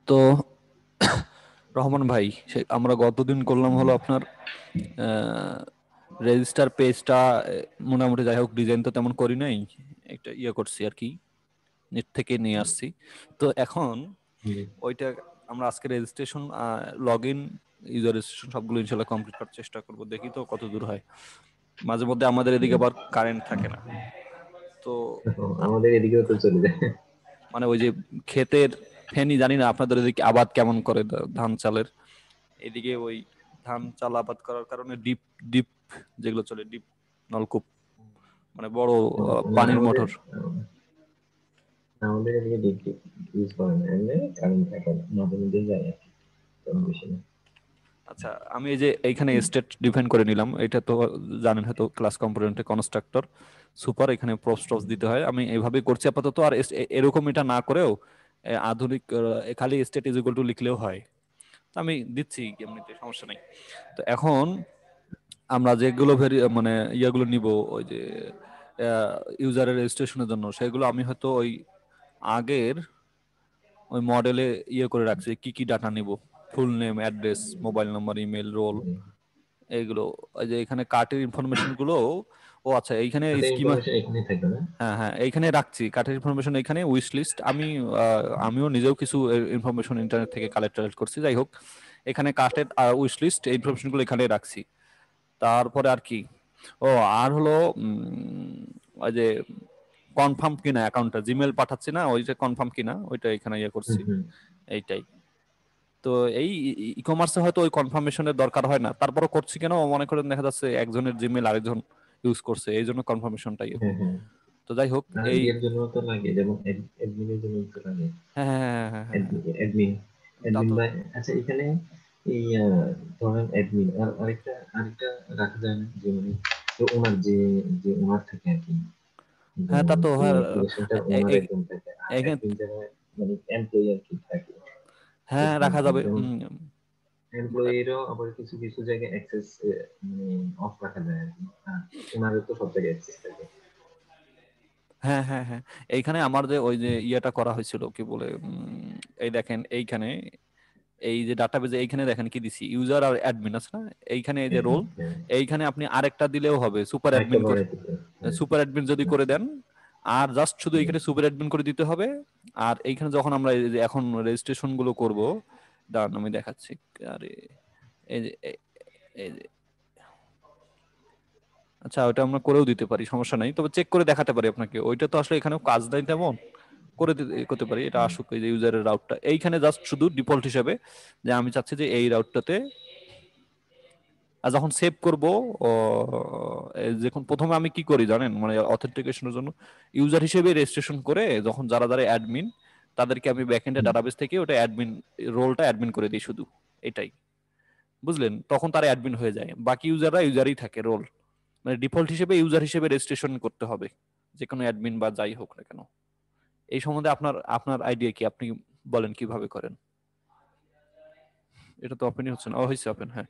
তো রহমান ভাই, আমরা গতদিন করলাম হলো আপনার রেজিস্টার পেজটা। মোটামুটি যাই হোক, ডিজাইন তো তেমন করি নাই, একটা ইয়ে করছি আর কি, নেট থেকে নিয়ে আসছি। তো এখন ওইটা আমরা আজকে registration, log in, user registration সবগুলো ইনশাল্লাহ কমপ্লিট করার চেষ্টা করব, দেখি তো কত দূর হয়। মাঝে মধ্যে আমাদের এদিকে আবার কারেন্ট থাকে না। তো আমাদের এদিকেও তো চলে যায়। মানে ওই যে ক্ষেতের ফেনি, জানি না আপনাদের এদিকে আবাদ কেমন করে ধান চালের। এদিকে ওই ধান চাল আবাদ করার কারণে ডিপ ডিপ যেগুলো চলে, ডিপ নলকূপ, মানে বড় না পানির আমাদের মোটর। আমাদের এদিকে ডিপ ইউজ করে না, এমনি কারেন্ট থাকে না, মাঝে মধ্যে যায় আর কি, তেমন বেশি না। আচ্ছা, আমি এই যে এইখানে স্টেট ডিফাইন করে নিলাম, এটা তো জানেন হয়তো, ক্লাস কম্পোনেন্টে কনস্ট্রাক্টর সুপার, এখানে প্রপস দিতে হয়। আমি এইভাবে করছি আপাতত। আর এরকম এটা না করেও আধুনিক খালি স্টেট ইজ ইকুয়াল টু লিখলেও হয়। তো আমি দিচ্ছি এমনিতে, সমস্যা নাই। তো এখন আমরা যেগুলো মানে ইয়েগুলো নিব, ওই যে ইউজারের রেজিস্ট্রেশনের জন্য, সেগুলো আমি হয়তো ওই আগের ওই মডেলে ইয়ে করে রাখছি, কি কি ডাটা নিব, full name, address, mobile number, email, roll, এইগুলো। ওই যে এখানে কার্টের ইনফরমেশন গুলো, ও আচ্ছা এইখানে তাতে স্কিমা, ইনফরমেশন এখানেই থাকবে না? হ্যাঁ হ্যাঁ এইখানে রাখছি কার্টের ইনফরমেশন, এখানে উইশ লিস্ট। আমিও নিজেও কিছু ইনফরমেশন ইন্টারনেট থেকে কালেক্ট করছি, যাই হোক। এখানে কার্টের উইশ লিস্ট, এই ইনফরমেশন গুলো এখানে রাখছি। তারপরে আর কি, ও আর হলো ওই যে কনফার্ম কিনা অ্যাকাউন্টটা, জিমেল পাঠাচ্ছি না, ওই যে কনফার্ম কিনা ওইটা এখানে ইয়ে হুম করছি, হুম। এইটাই। তো এই ই কমার্সে হয়তো ওই কনফার্মেশনের দরকার হয় না, তারপরও করছি কেন, মনে করেন দেখা যাচ্ছে একজনের জিমেল আরেকজন ইউজ করছে, এই জন্য কনফার্মেশনটা ইয়ে হ্যাঁ করবো। হ্যাঁ। তো যাই হোক আর এই, ইয়ের জন্য তো লাগে, যেমন অ্যাডমিনের জন্য তো লাগে। হ্যাঁ হ্যাঁ হ্যাঁ হ্যাঁ হ্যাঁ হ্যাঁ, অ্যাডমিন তা অ্যাডমিন তো। বা, আচ্ছা এখানে এই ধরেন অ্যাডমিন আর আরেকটা আরেকটা রাখা যায় না, যে মানে তো ওনার যে যে ওনার থাকে আর কি, হ্যাঁ তা যেমন তো এই হ্যাঁ, অ্যাপ্লিকেশনটা ওনার একদম থাকে, আর এখানে অ্যাডমিন যেমন মানে এমপ্লয়ি আর কি থাকে। হ্যাঁ বুঝছেন? রাখা যাবে। যেমন এমপ্লয়িরও আবার কিছু কিছু জায়গায় অ্যাক্সেস মানে অফ রাখা যায় আর কি, আর ওনারও তো সব জায়গায় অ্যাক্সেস থাকে। হ্যাঁ হ্যাঁ হ্যাঁ, এইখানে আমার যে ওই যে ইয়েটা করা হয়েছিল, কি বলে, এই দেখেন এইখানে, এই যে ডাটাবেজে এইখানে দেখেন কি দিছি, ইউজার আর অ্যাডমিন আছে না, এইখানে এই যে হ্যাঁ রোল, হ্যাঁ হ্যাঁ। এইখানে আপনি আরেকটা দিলেও হবে, সুপার আরেকটা অ্যাডমিন করে, বাড়াই দিতে, হ্যাঁ। সুপার অ্যাডমিন যদি করে আচ্ছা। দেন, আর জাস্ট শুধু হুম এখানে সুপার অ্যাডমিন করে দিতে হবে। আর এইখানে যখন আমরা এই যে এখন রেজিস্ট্রেশন গুলো করব, দাঁড়ান আমি দেখাচ্ছি। আরে এই যে এই যে, আচ্ছা ওটা আমরা করেও দিতে পারি, সমস্যা নাই, তবে চেক করে দেখাতে পারি আপনাকে, ওইটা তো আসলে এখানেও কাজ দেয় তেমন, করে দিতে করতে পারি। এটা হুম আসুক, এই যে ইউজারের রাউটটা এইখানে জাস্ট শুধু ডিফল্ট হিসাবে, যে আমি চাচ্ছি যে এই রাউটটাতে, আর যখন সেভ করব, ও, যখন প্রথমে আমি কি করি জানেন, মানে অথেন্টিকেশনের জন্য ইউজার হিসেবে রেজিস্ট্রেশন করে, যখন যারা যারা অ্যাডমিন, তাদেরকে আমি ব্যাকএন্ডে হুম। ডাটাবেস থেকে ওটা অ্যাডমিন রোলটা অ্যাডমিন করে দিই শুধু, এটাই। বুঝলেন, তখন তারা অ্যাডমিন হয়ে যায়, বাকি ইউজাররা ইউজারই থাকে, রোল মানে ডিফল্ট হিসেবে ইউজার হিসেবে রেজিস্ট্রেশন করতে হবে, যে কোনো অ্যাডমিন বা যাই হোক না কেন। এই সম্বন্ধে আপনার আপনার আইডিয়া কি, আপনি বলেন কিভাবে করেন। এটা তো ওপেনই হচ্ছে না, ও হয়েছে ওপেন, হ্যাঁ।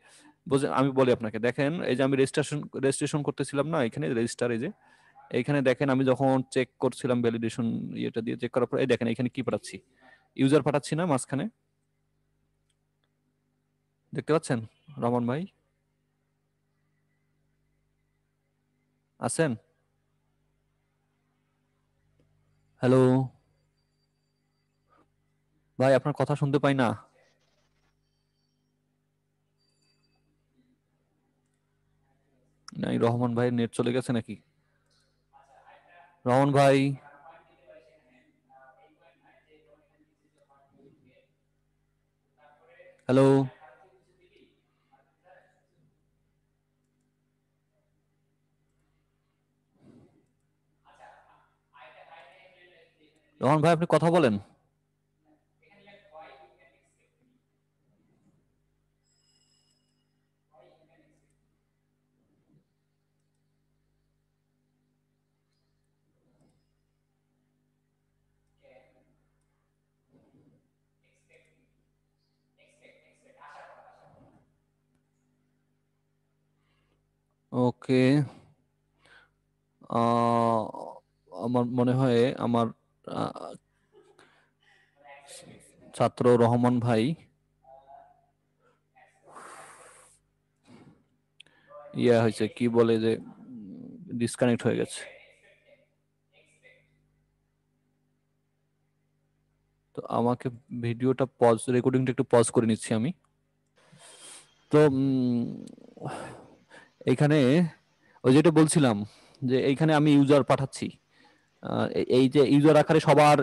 বুঝলেন, আমি বলি আপনাকে, দেখেন এই যে আমি রেজিস্ট্রেশন রেজিস্ট্রেশন করতেছিলাম না, এখানে রেজিস্টার, এই যে এইখানে দেখেন, আমি যখন চেক করছিলাম ভ্যালিডেশন ইয়েটা দিয়ে চেক করার পর, এই দেখেন এখানে কি পাঠাচ্ছি, ইউজার পাঠাচ্ছি না মাঝখানে, দেখতে পাচ্ছেন রমন ভাই, আছেন? হ্যালো ভাই, আপনার কথা শুনতে পাই না। নাই, রহমান ভাই নেট চলে গেছে নাকি? রহমান ভাই, হ্যালো রহমান ভাই, আপনি কথা বলেন। ওকে, আহ, আমার মনে হয় আমার ছাত্র রহমান ভাই ইয়া হয়েছে, কি বলে যে ডিসকানেক্ট হয়ে গেছে। তো আমাকে ভিডিওটা পজ, রেকর্ডিংটা একটু পজ করে নিচ্ছি আমি। তো এইখানে ওই যেটা বলছিলাম যে এইখানে আমি ইউজার পাঠাচ্ছি, এই যে ইউজার আকারে সবার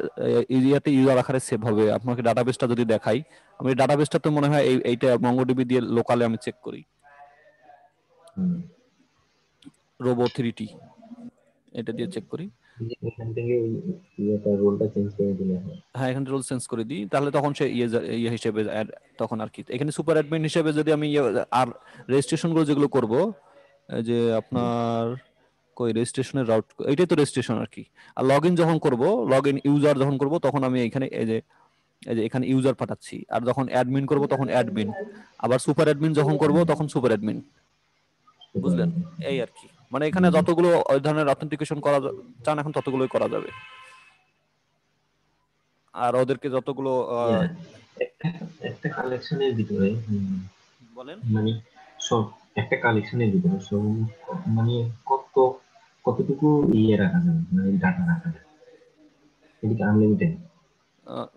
এরিয়াতে ইউজার আকারে সেভ হবে। আপনাকে ডাটাবেসটা যদি দেখাই, আমি ডাটাবেসটা তো মনে হয় এইটা মঙ্গোডিবি দিয়ে লোকালে আমি চেক করি, রোবো 3T এটা দিয়ে চেক করি। এখান থেকে রোলটা চেঞ্জ করে দিলে হয়। হ্যাঁ, এখানে রোল চেঞ্জ করে দিই, তাহলে তখন সে ইয়ে হিসেবে তখন আর কি এখানে সুপার অ্যাডমিন হিসেবে যদি আমি আর রেজিস্ট্রেশন গুলো যেগুলো করব, যে আপনার কই রেজিস্ট্রেশনের রাউট, এইটাই তো রেজিস্ট্রেশন আর কি। আর লগ ইন যখন করব, লগ ইন ইউজার যখন করব, তখন আমি এখানে এই যে এখানে ইউজার পাঠাচ্ছি। আর যখন অ্যাডমিন করব তখন অ্যাডমিন, আবার সুপার অ্যাডমিন যখন করব তখন সুপার অ্যাডমিন। বুঝলেন? এই আর কি, মানে এখানে যতগুলো ওই ধরনের অথেন্টিকেশন করা চান এখন ততগুলোই করা যাবে। আর ওদেরকে যতগুলো একটা একটা কালেকশনের ভিতরে বলেন মানে সব একটা কালেকশনের ভিতরে সব মানে কত কতটুকু ইয়ে রাখা যাবে, মানে ডাটা রাখা যাবে, এটা কি আনলিমিটেড? আহ,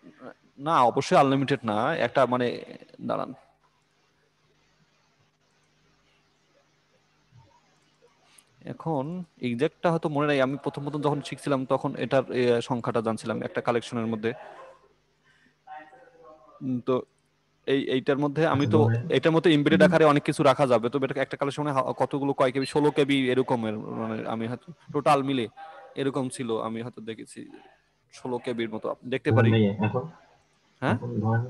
না, অবশ্যই আনলিমিটেড না, একটা মানে দাঁড়ান, এখন এক্সাক্টটা হয়তো মনে নাই। আমি প্রথম প্রথম যখন শিখছিলাম তখন এটার সংখ্যাটা জানছিলাম একটা কালেকশনের মধ্যে। তো এইটার মধ্যে আমি আচ্ছা তো ধরেন, এটার মধ্যে এমবেডেড জি, আকারে অনেক কিছু রাখা যাবে, তবে এটা একটা কালেকশনে কতগুলো কয় কেবি, 16 কেবি এরকমের, মানে আমি হয়তো টোটাল মিলে এরকম ছিল, আমি হয়তো দেখেছি 16 কেবির মতো দেখতে ধরেন পারি। ভাইয়া এখন হ্যাঁ, এখন ধরেন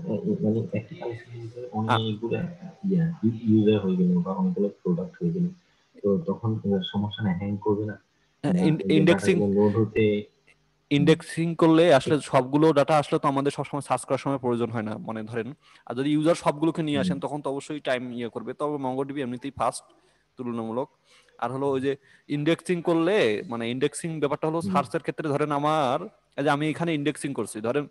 মানে একটা কালেকশনের ভিতরে অনেকগুলো ইউজার হয়ে গেল বা অনেকগুলো প্রোডাক্ট হয়ে গেল, তো তখন সমস্যা না, হ্যাং করবে না, বা এই যে ইন্ডেক্সিং ডাটাগুলো লোড হতে? হুম, ইন্ডেক্সিং করলে আসলে সবগুলো ডাটা আসলে তো আমাদের সবসময় সার্চ করার সময় প্রয়োজন হয় না, মানে ধরেন। আর যদি ইউজার সবগুলোকে নিয়ে হুম, আসেন তখন তো অবশ্যই টাইম ইয়ে করবে, তবে মঙ্গোডিবি এমনিতেই ফাস্ট তুলনামূলক। আর হলো ওই যে ইন্ডেক্সিং করলে, মানে ইন্ডেক্সিং ব্যাপারটা হলো হুম, সার্চের ক্ষেত্রে, ধরেন আমার এই যে আমি এখানে ইন্ডেক্সিং করছি, ধরেন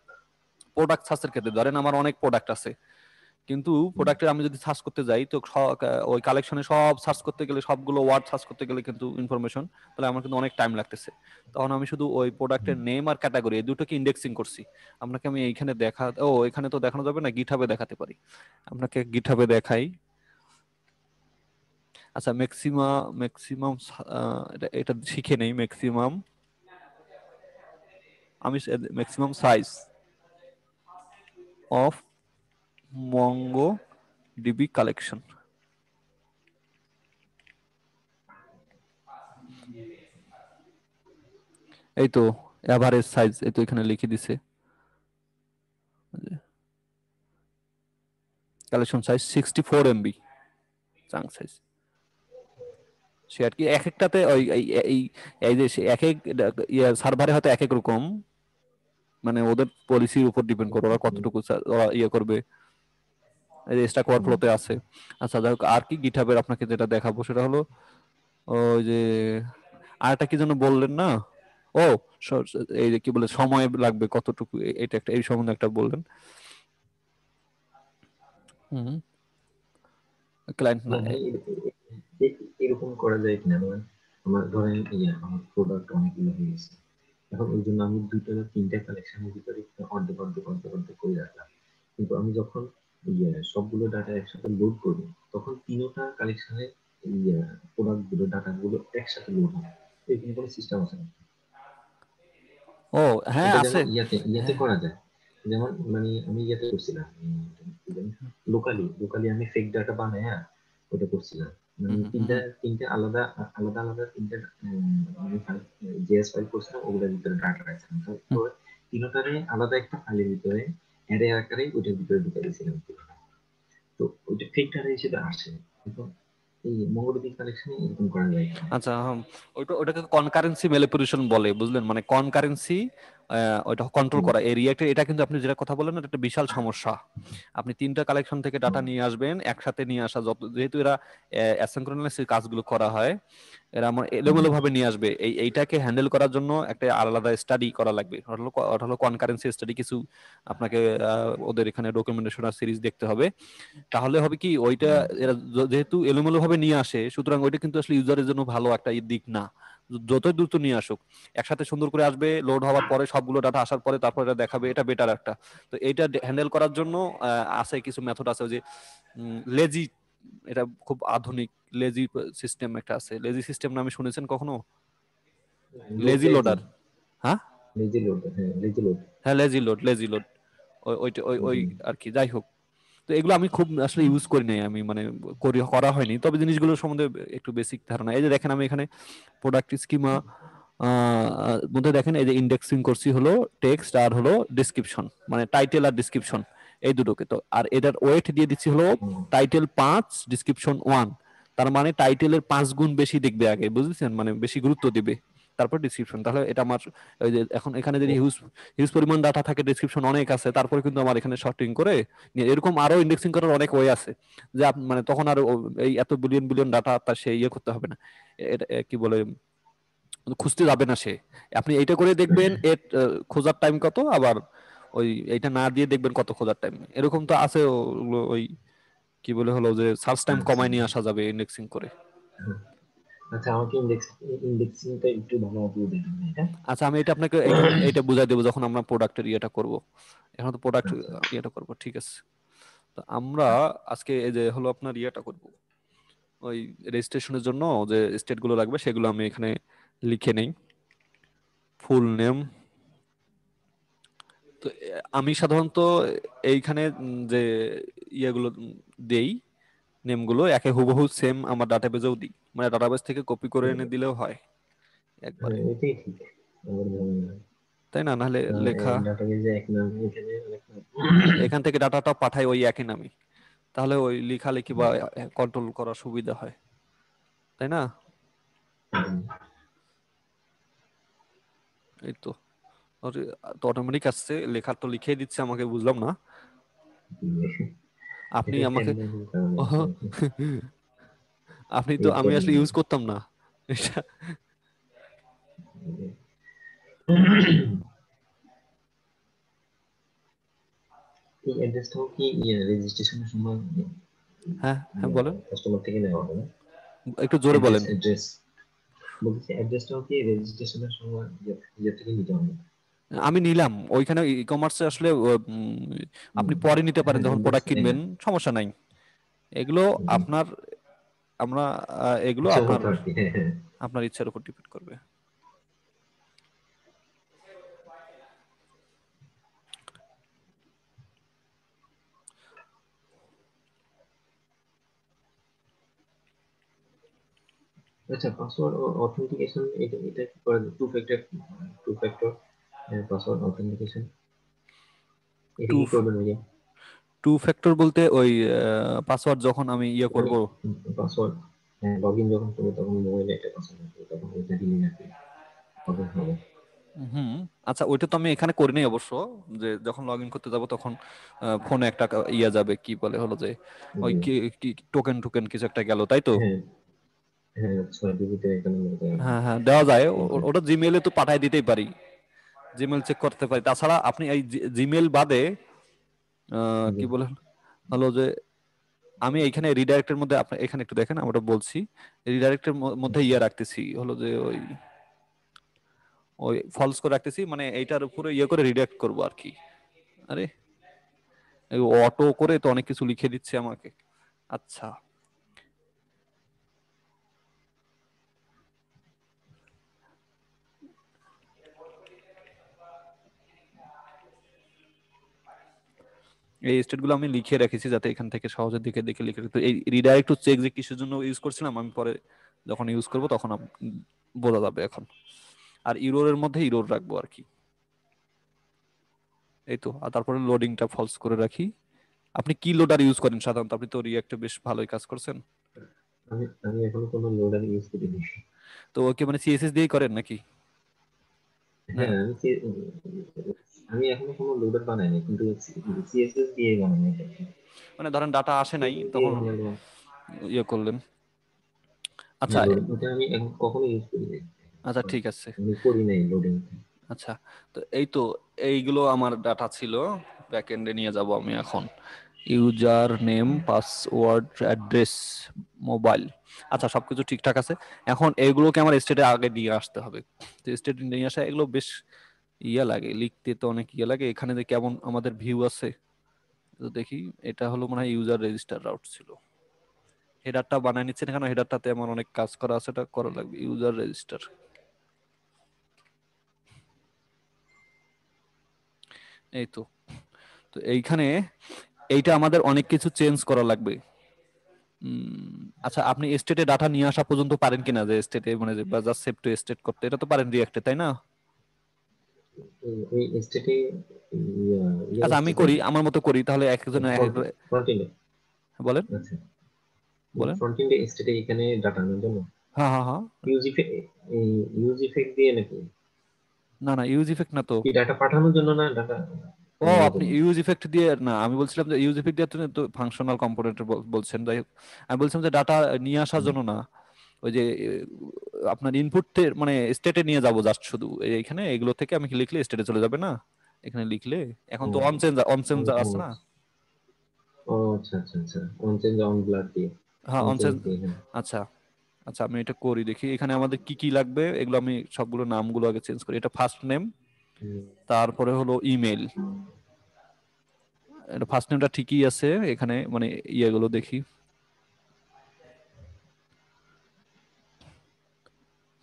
প্রোডাক্ট সার্চের ক্ষেত্রে, ধরেন আমার অনেক প্রোডাক্ট আছে, কিন্তু হুম, প্রোডাক্টের আমি যদি সার্চ করতে যাই তো ওই কালেকশনে সব সার্চ করতে গেলে, সবগুলো ওয়ার্ড সার্চ করতে গেলে কিন্তু ইনফরমেশন, তাহলে আমার কিন্তু অনেক টাইম লাগতেছে। তখন আমি শুধু ওই প্রোডাক্টের হুম, নেম আর ক্যাটাগরি এই দুটোকে ইন্ডেক্সিং করছি। আপনাকে আমি এইখানে এখানে তো দেখানো যাবে না, গিটহাবে দেখাতে পারি, আপনাকে গিটহাবে দেখাই। আচ্ছা, ম্যাক্সিমাম এটা এটা শিখে নেই। আমি maximum size of MongoDB collection, এই তো এভারেজ সাইজ এই তো এখানে লিখে দিছে, collection size 64 MB chunk size. সে আর কি এক একটাতে ওই এই এই যে এক এক সার্ভারে হয়তো এক এক রকম, মানে ওদের পলিসির উপর ডিপেন্ড করে ওরা কতটুকু ওরা ইয়ে করবে। এই যে স্ট্যাক হুম, ওভারফ্লোতে আছে। আচ্ছা যাই হোক, আর কি গিটহাবের আপনাকে যেটা দেখাবো সেটা হলো ওই যে আরেকটা কি যেন বললেন না, ও এই যে কি বলে সময় লাগবে কতটুকু, এটা একটা এই সম্বন্ধে একটা বললেন। হুম, ক্লায়েন্ট না না ভাই, এরকম করা যায় কিনা, ধরেন আমার ধরেন আমার প্রোডাক্ট অনেকগুলো হয়ে গেছে, এখন ওই জন্য আমি দুইটা বা তিনটা কালেকশনের ভিতরে অর্ধেক অর্ধেক অর্ধেক অর্ধেক করে রাখলাম, কিন্তু আমি যখন সবগুলো ডাটা একসাথে লোড করবো, তখন তিনোটা কালেকশনের প্রোডাক্ট গুলো ডাটা গুলো একসাথে লোড হবে, এরকম কোনো সিস্টেম আছে না? ও হ্যাঁ এটা আছে। যেমন ইয়াতে ইয়াতে হ্যাঁ, করা যায়, যেমন মানে আমি ইয়াতে করছিলাম, লোকালি লোকালি আমি ফেক ডাটা বানায় ওটা করছিলাম, হুম মানে হুম হুম তিনটা হুম। তিনটা আলাদা আলাদা আলাদা তিনটা মানে জেএস ফাইল করছিলাম, ওগুলোর ভিতরে ডাটা রাখছিলাম, তো তো হুম। তিনটারে আলাদা একটা ফাইলের ভিতরে অ্যারে আকারে ওইটার ভিতরে ঢুকে দিয়েছিলাম পুরোটা। তো ওইটা ফেক ডাটা হিসেবে আসে, কিন্তু এই মঙ্গলবী কালেকশনে এরকম করা যায় কিনা? আচ্ছা, ওটাকে কনকারেন্সি ম্যানিপুলেশন বলে, বুঝলেন? মানে কনকারেন্সি ওইটা কন্ট্রোল করা। এই রিয়েক্টের এটা কিন্তু আপনি যেটা কথা বললেন এটা একটা বিশাল সমস্যা। আপনি 3টা কালেকশন থেকে ডাটা নিয়ে আসবেন, একসাথে নিয়ে আসা যত, যেহেতু এরা অ্যাসিনক্রোনাস কাজগুলো করা হয়, এরা আমার এলোমেলো ভাবে নিয়ে আসবে। এইটাকে হ্যান্ডেল করার জন্য একটা আলাদা স্টাডি করা লাগবে। ওটা হলো কনকারেন্সি স্টাডি। কিছু আপনাকে ওদের এখানে ডকুমেন্টেশন আর সিরিজ দেখতে হবে। তাহলে হবে কি, ওইটা এরা যেহেতু এলোমেলো ভাবে নিয়ে আসে, সুতরাং ওইটা কিন্তু আসলে ইউজারের জন্য ভালো একটা দিক না। যতই দ্রুত নিয়ে আসুক, একসাথে সুন্দর করে আসবে, লোড হওয়ার পরে সবগুলো ডাটা আসার পরে তারপর এটা দেখাবে, এটা বেটার একটা। তো এইটা হ্যান্ডেল করার জন্য আছে কিছু মেথড আছে, যে লেজি, এটা খুব আধুনিক লেজি সিস্টেম একটা আছে। লেজি সিস্টেম নামে শুনেছেন কখনো? Load lazy lazy, loader. হ্যাঁ, লেজি লোড, হ্যাঁ লেজি লোড। হ্যাঁ, লেজি লোড, লেজি লোড, ওইটা ওই আর কি। যাই হোক, তো এগুলো আমি খুব আসলে ইউজ করি নাই, আমি মানে করা হয়নি, তবে জিনিসগুলোর সম্বন্ধে একটু বেসিক ধারণা। এই যে দেখেন আমি এখানে প্রোডাক্ট স্কিমা মধ্যে দেখেন, এই যে ইন্ডেক্সিং করছি হলো টেক্সট আর হলো ডেসক্রিপশন, মানে টাইটেল আর ডেসক্রিপশন, এই দুটোকে। তো আর এটার ওয়েট দিয়ে দিচ্ছি হলো টাইটেল 5, ডেসক্রিপশন 1। তার মানে টাইটেলের 5 গুণ বেশি দেখবে আগে, বুঝেছেন, মানে বেশি গুরুত্ব দিবে, তারপর ডিসক্রিপশন। তাহলে এটা আমার ওই যে এখন এখানে যদি হিউজ হিউজ পরিমাণ ডাটা থাকে, ডেসক্রিপশন অনেক আছে, তারপরে কিন্তু আমার এখানে শর্টিং করে এরকম আরো ইন্ডেক্সিং করার অনেক ওয়ে আছে, যে মানে তখন আর এই এত বিলিয়ন বিলিয়ন ডাটা তার সে ইয়ে করতে হবে না। এটা কি বলে, খুঁজতে যাবে না সে। আপনি এইটা করে দেখবেন এর খোঁজার টাইম কত, আবার ওই এইটা না দিয়ে দেখবেন কত খোঁজার টাইম। এরকম তো আছে ওই কি বলে হলো যে সার্চ টাইম আচ্ছা কমায় নিয়ে আসা যাবে ইন্ডেক্সিং করে। আচ্ছা, আমাকে ইন্ডেক্সিংটা একটু ভালোভাবে দেখবেন এটা। আচ্ছা, আমি এটা আপনাকে এইটা বুঝাই দেবো যখন আমরা প্রোডাক্টের ইয়েটা করব। এখন তো প্রোডাক্ট আচ্ছা ইয়েটা করব, ঠিক আছে। তো আমরা আজকে এই যে হলো আপনার ইয়েটা করব, ওই রেজিস্ট্রেশনের জন্য যে স্টেট গুলো লাগবে সেগুলো আমি এখানে লিখে নেই। Full name. তো আমি সাধারণত এইখানে যে ইয়েগুলো দেই, নেমগুলো একে হুবহু সেম আমার ডাটাবেজেও দিই, মানে ডাটাবেজ থেকে কপি করে এনে দিলেও হয় একবারে, হ্যাঁ, এটাই ঠিক। আমার মনে হয় তাই না? নাহলে লেখা ডাটাবেজে এক নাম, এখানে আরেক নাম। এখান থেকে ডাটাটা পাঠাই ওই একই নামই, তাহলে ওই লেখালেখি বা কন্ট্রোল করা সুবিধা হয়, তাই না? এই তো, তো অটোমেটিক আসছে, লেখা তো লিখে দিচ্ছে আমাকে, বুঝলাম না আপনি এটা আমাকে। কেন কারণ ওহ, আছে আপনি তো, এই আমি আসলে কারণে। ইউজ করতাম না এটা। এই অ্যাড্রেসটাও কি রেজিস্ট্রেশনের সময় হ্যাঁ, হ্যাঁ, বলেন, কাস্টমার থেকে নেওয়া হবে না? একটু জোরে বলেন। অ্যাড্রেস বলছি, অ্যাড্রেসটাও কি রেজিস্ট্রেশনের সময় ইয়ে থেকে নিতে হবে? আমি নিলাম ওইখানে ই কমার্সে আসলে আপনি পরে নিতে পারেন হ্যাঁ, যখন অ্যাড্রেস প্রোডাক্ট কিনবেন, সমস্যা নাই। এগুলো আপনার, আমরা এগুলো ইচ্ছা আপনার মতো আর কি। হ্যাঁ হ্যাঁ। আপনার ইচ্ছার উপর ডিপেন্ড করবে। আচ্ছা, পাসওয়ার্ড অথেন্টিকেশন, এটা এটা কি করে? টু ফ্যাক্টর পাসওয়ার্ড অথেন্টিকেশন, এটা টু কি করবেন ওই যে টু ফ্যাক্টর বলতে ওই পাসওয়ার্ড যখন আমি ইয়ে মানে করব। পাসওয়ার্ড, লগ ইন যখন করবে তখন মোবাইলে একটা পাসওয়ার্ড আসবে, তখন ওইটা দিলে নাকি লগ ইন হবে? হুম, আচ্ছা, ওইটা তো আমি এখানে করি নাই অবশ্য। যে যখন লগ ইন করতে যাব তখন ফোনে একটা ইয়ে যাবে, কি বলে হলো যে ওই জি। কি টোকেন টোকেন কিছু একটা গেল, তাই তো? হ্যাঁ হ্যাঁ, 6 ডিজিটের এখানে মনে করেন হ্যাঁ, হ্যাঁ, দেওয়া যায়। কোনটা। ওটা জিমেইলে তো পাঠাই দিতেই পারি, জিমেল চেক করতে পারি। তাছাড়া আপনি এই জিমেল বাদে জি কি বলে হলো যে আমি এইখানে রিডাইরেক্টের মধ্যে, আপনি এখানে একটু দেখেন, আমরা বলছি রিডাইরেক্টের মধ্যে ইয়ে রাখতেছি হলো যে ওই ওই ফলস করে রাখতেছি, মানে এইটার উপরে ইয়ে করে রিডাইরেক্ট করব আর কি। আরে অটো করে তো অনেক কিছু লিখে দিচ্ছে আমাকে। আচ্ছা, এই স্টেটগুলো আমি লিখে রেখেছি যাতে এখান থেকে সহজের দিকে দেখে লিখে রাখতে। এই রিডাইরেক্ট টু চেক যে কিসের জন্য ইউজ করছিলাম, আমি পরে যখন ইউজ করব তখন বোঝা যাবে এখন। আর ইরোরের মধ্যে ইরোর রাখবো আর কি। এই তো, আর তারপরে লোডিংটা ফলস করে রাখি। আপনি কি লোডার ইউজ করেন সাধারণত? আপনি তো রিঅ্যাক্টে বেশ ভালোই কাজ করছেন। আমি এখনো কোনো লোডার ইউজ করিনি। তো ওকে মানে সিএসএস দিয়েই করেন নাকি? হ্যাঁ, আমি এখনো কোনো লোডার বানাইনি, কিন্তু সিএসএস দিয়ে বানানো এটা। মানে ধরেন ডাটা আসে নাই লোডিং দিয়ে তখন হলো। ইয়ে করলেন। আচ্ছা হ্যাঁ, লোডিং ওটা আমি এখন কখনো ইউজ করি নাই। আচ্ছা ঠিক আছে। আমি করি নাই লোডিং। আচ্ছা, তো এই তো এইগুলো আমার ডাটা ছিল, ব্যাকএন্ডে নিয়ে যাব আমি এখন। User name, password, address, mobile. আচ্ছা সবকিছু ঠিকঠাক আছে। এখন এগুলোকে আমার স্টেটে আগে দিয়ে আসতে হবে। তো স্টেটে নিয়ে আসা এগুলো বেশ ইয়া লাগে লিখতে, তো অনেক ইয়া লাগে। এখানে যে কেমন আমাদের ভিউ আছে, তো দেখি। এটা হলো মনে হয় ইউজার রেজিস্টার রাউট ছিল। হেডারটা বানায় নিচ্ছেন, কেন হেডারটাতে আমার অনেক কাজ করা আছে, এটা করা লাগবে। ইউজার রেজিস্টার, এই তো। তো এইখানে এইটা আমাদের অনেক কিছু চেঞ্জ করা লাগবে। আচ্ছা, আপনি স্টেটে ডাটা নিয়ে আসা পর্যন্ত পারেন কিনা, যে স্টেটে মানে যে জাস্ট সেভ টু স্টেট করতে, এটা তো পারেন রিঅ্যাক্টে, তাই না? ওই স্টেটে, ইয়ে আচ্ছা আমি স্টেটে, করি, আমার মতো করি তাহলে, এক একজন এক এক ফ্রন্ট এন্ডে। বলেন আচ্ছা, বলেন। ফ্রন্ট এন্ডে স্টেটে এখানে ডাটা আনার জন্য হ্যাঁ হ্যাঁ হ্যাঁ। ইউজ ইফেক্ট, ইউজ ইফেক্ট দিয়ে নাকি? না না, ইউজ ইফেক্ট না তো। কি ডাটা পাঠানোর জন্য না ডাটা ও নেওয়ার আপনি জন্য? ইউজ ইফেক্ট দিয়ে না, আমি বলছিলাম যে ইউজ ইফেক্ট দিয়ে তো ফাংশনাল কম্পোনেন্ট বলছেন, যাই হোক। আমি বলছিলাম যে ডাটা নিয়ে আসার হুম। জন্য না, ওই যে আপনার ইনপুট মানে স্টেটে নিয়ে যাব জাস্ট শুধু। এইখানে এগুলো থেকে আমি লিখলে স্টেটে চলে যাবে না, এখানে লিখলে। এখন ও, তো অন ও, চেঞ্জ ও, আছে না। ও, আচ্ছা আচ্ছা আচ্ছা, অন চেঞ্জ অন ব্লাড দিয়ে, হ্যাঁ অন অন চেঞ্জ চেঞ্জ। দিয়ে, হ্যাঁ। আচ্ছা আচ্ছা, আমি এটা করি দেখি। এখানে আমাদের কি কি লাগবে এগুলো আমি সবগুলো নামগুলো আগে চেঞ্জ করি। এটা ফার্স্ট নেম, হুম, তারপরে হলো ইমেল। এটা ফার্স্ট নেমটা ঠিকই আছে এখানে, মানে ইয়েগুলো দেখি।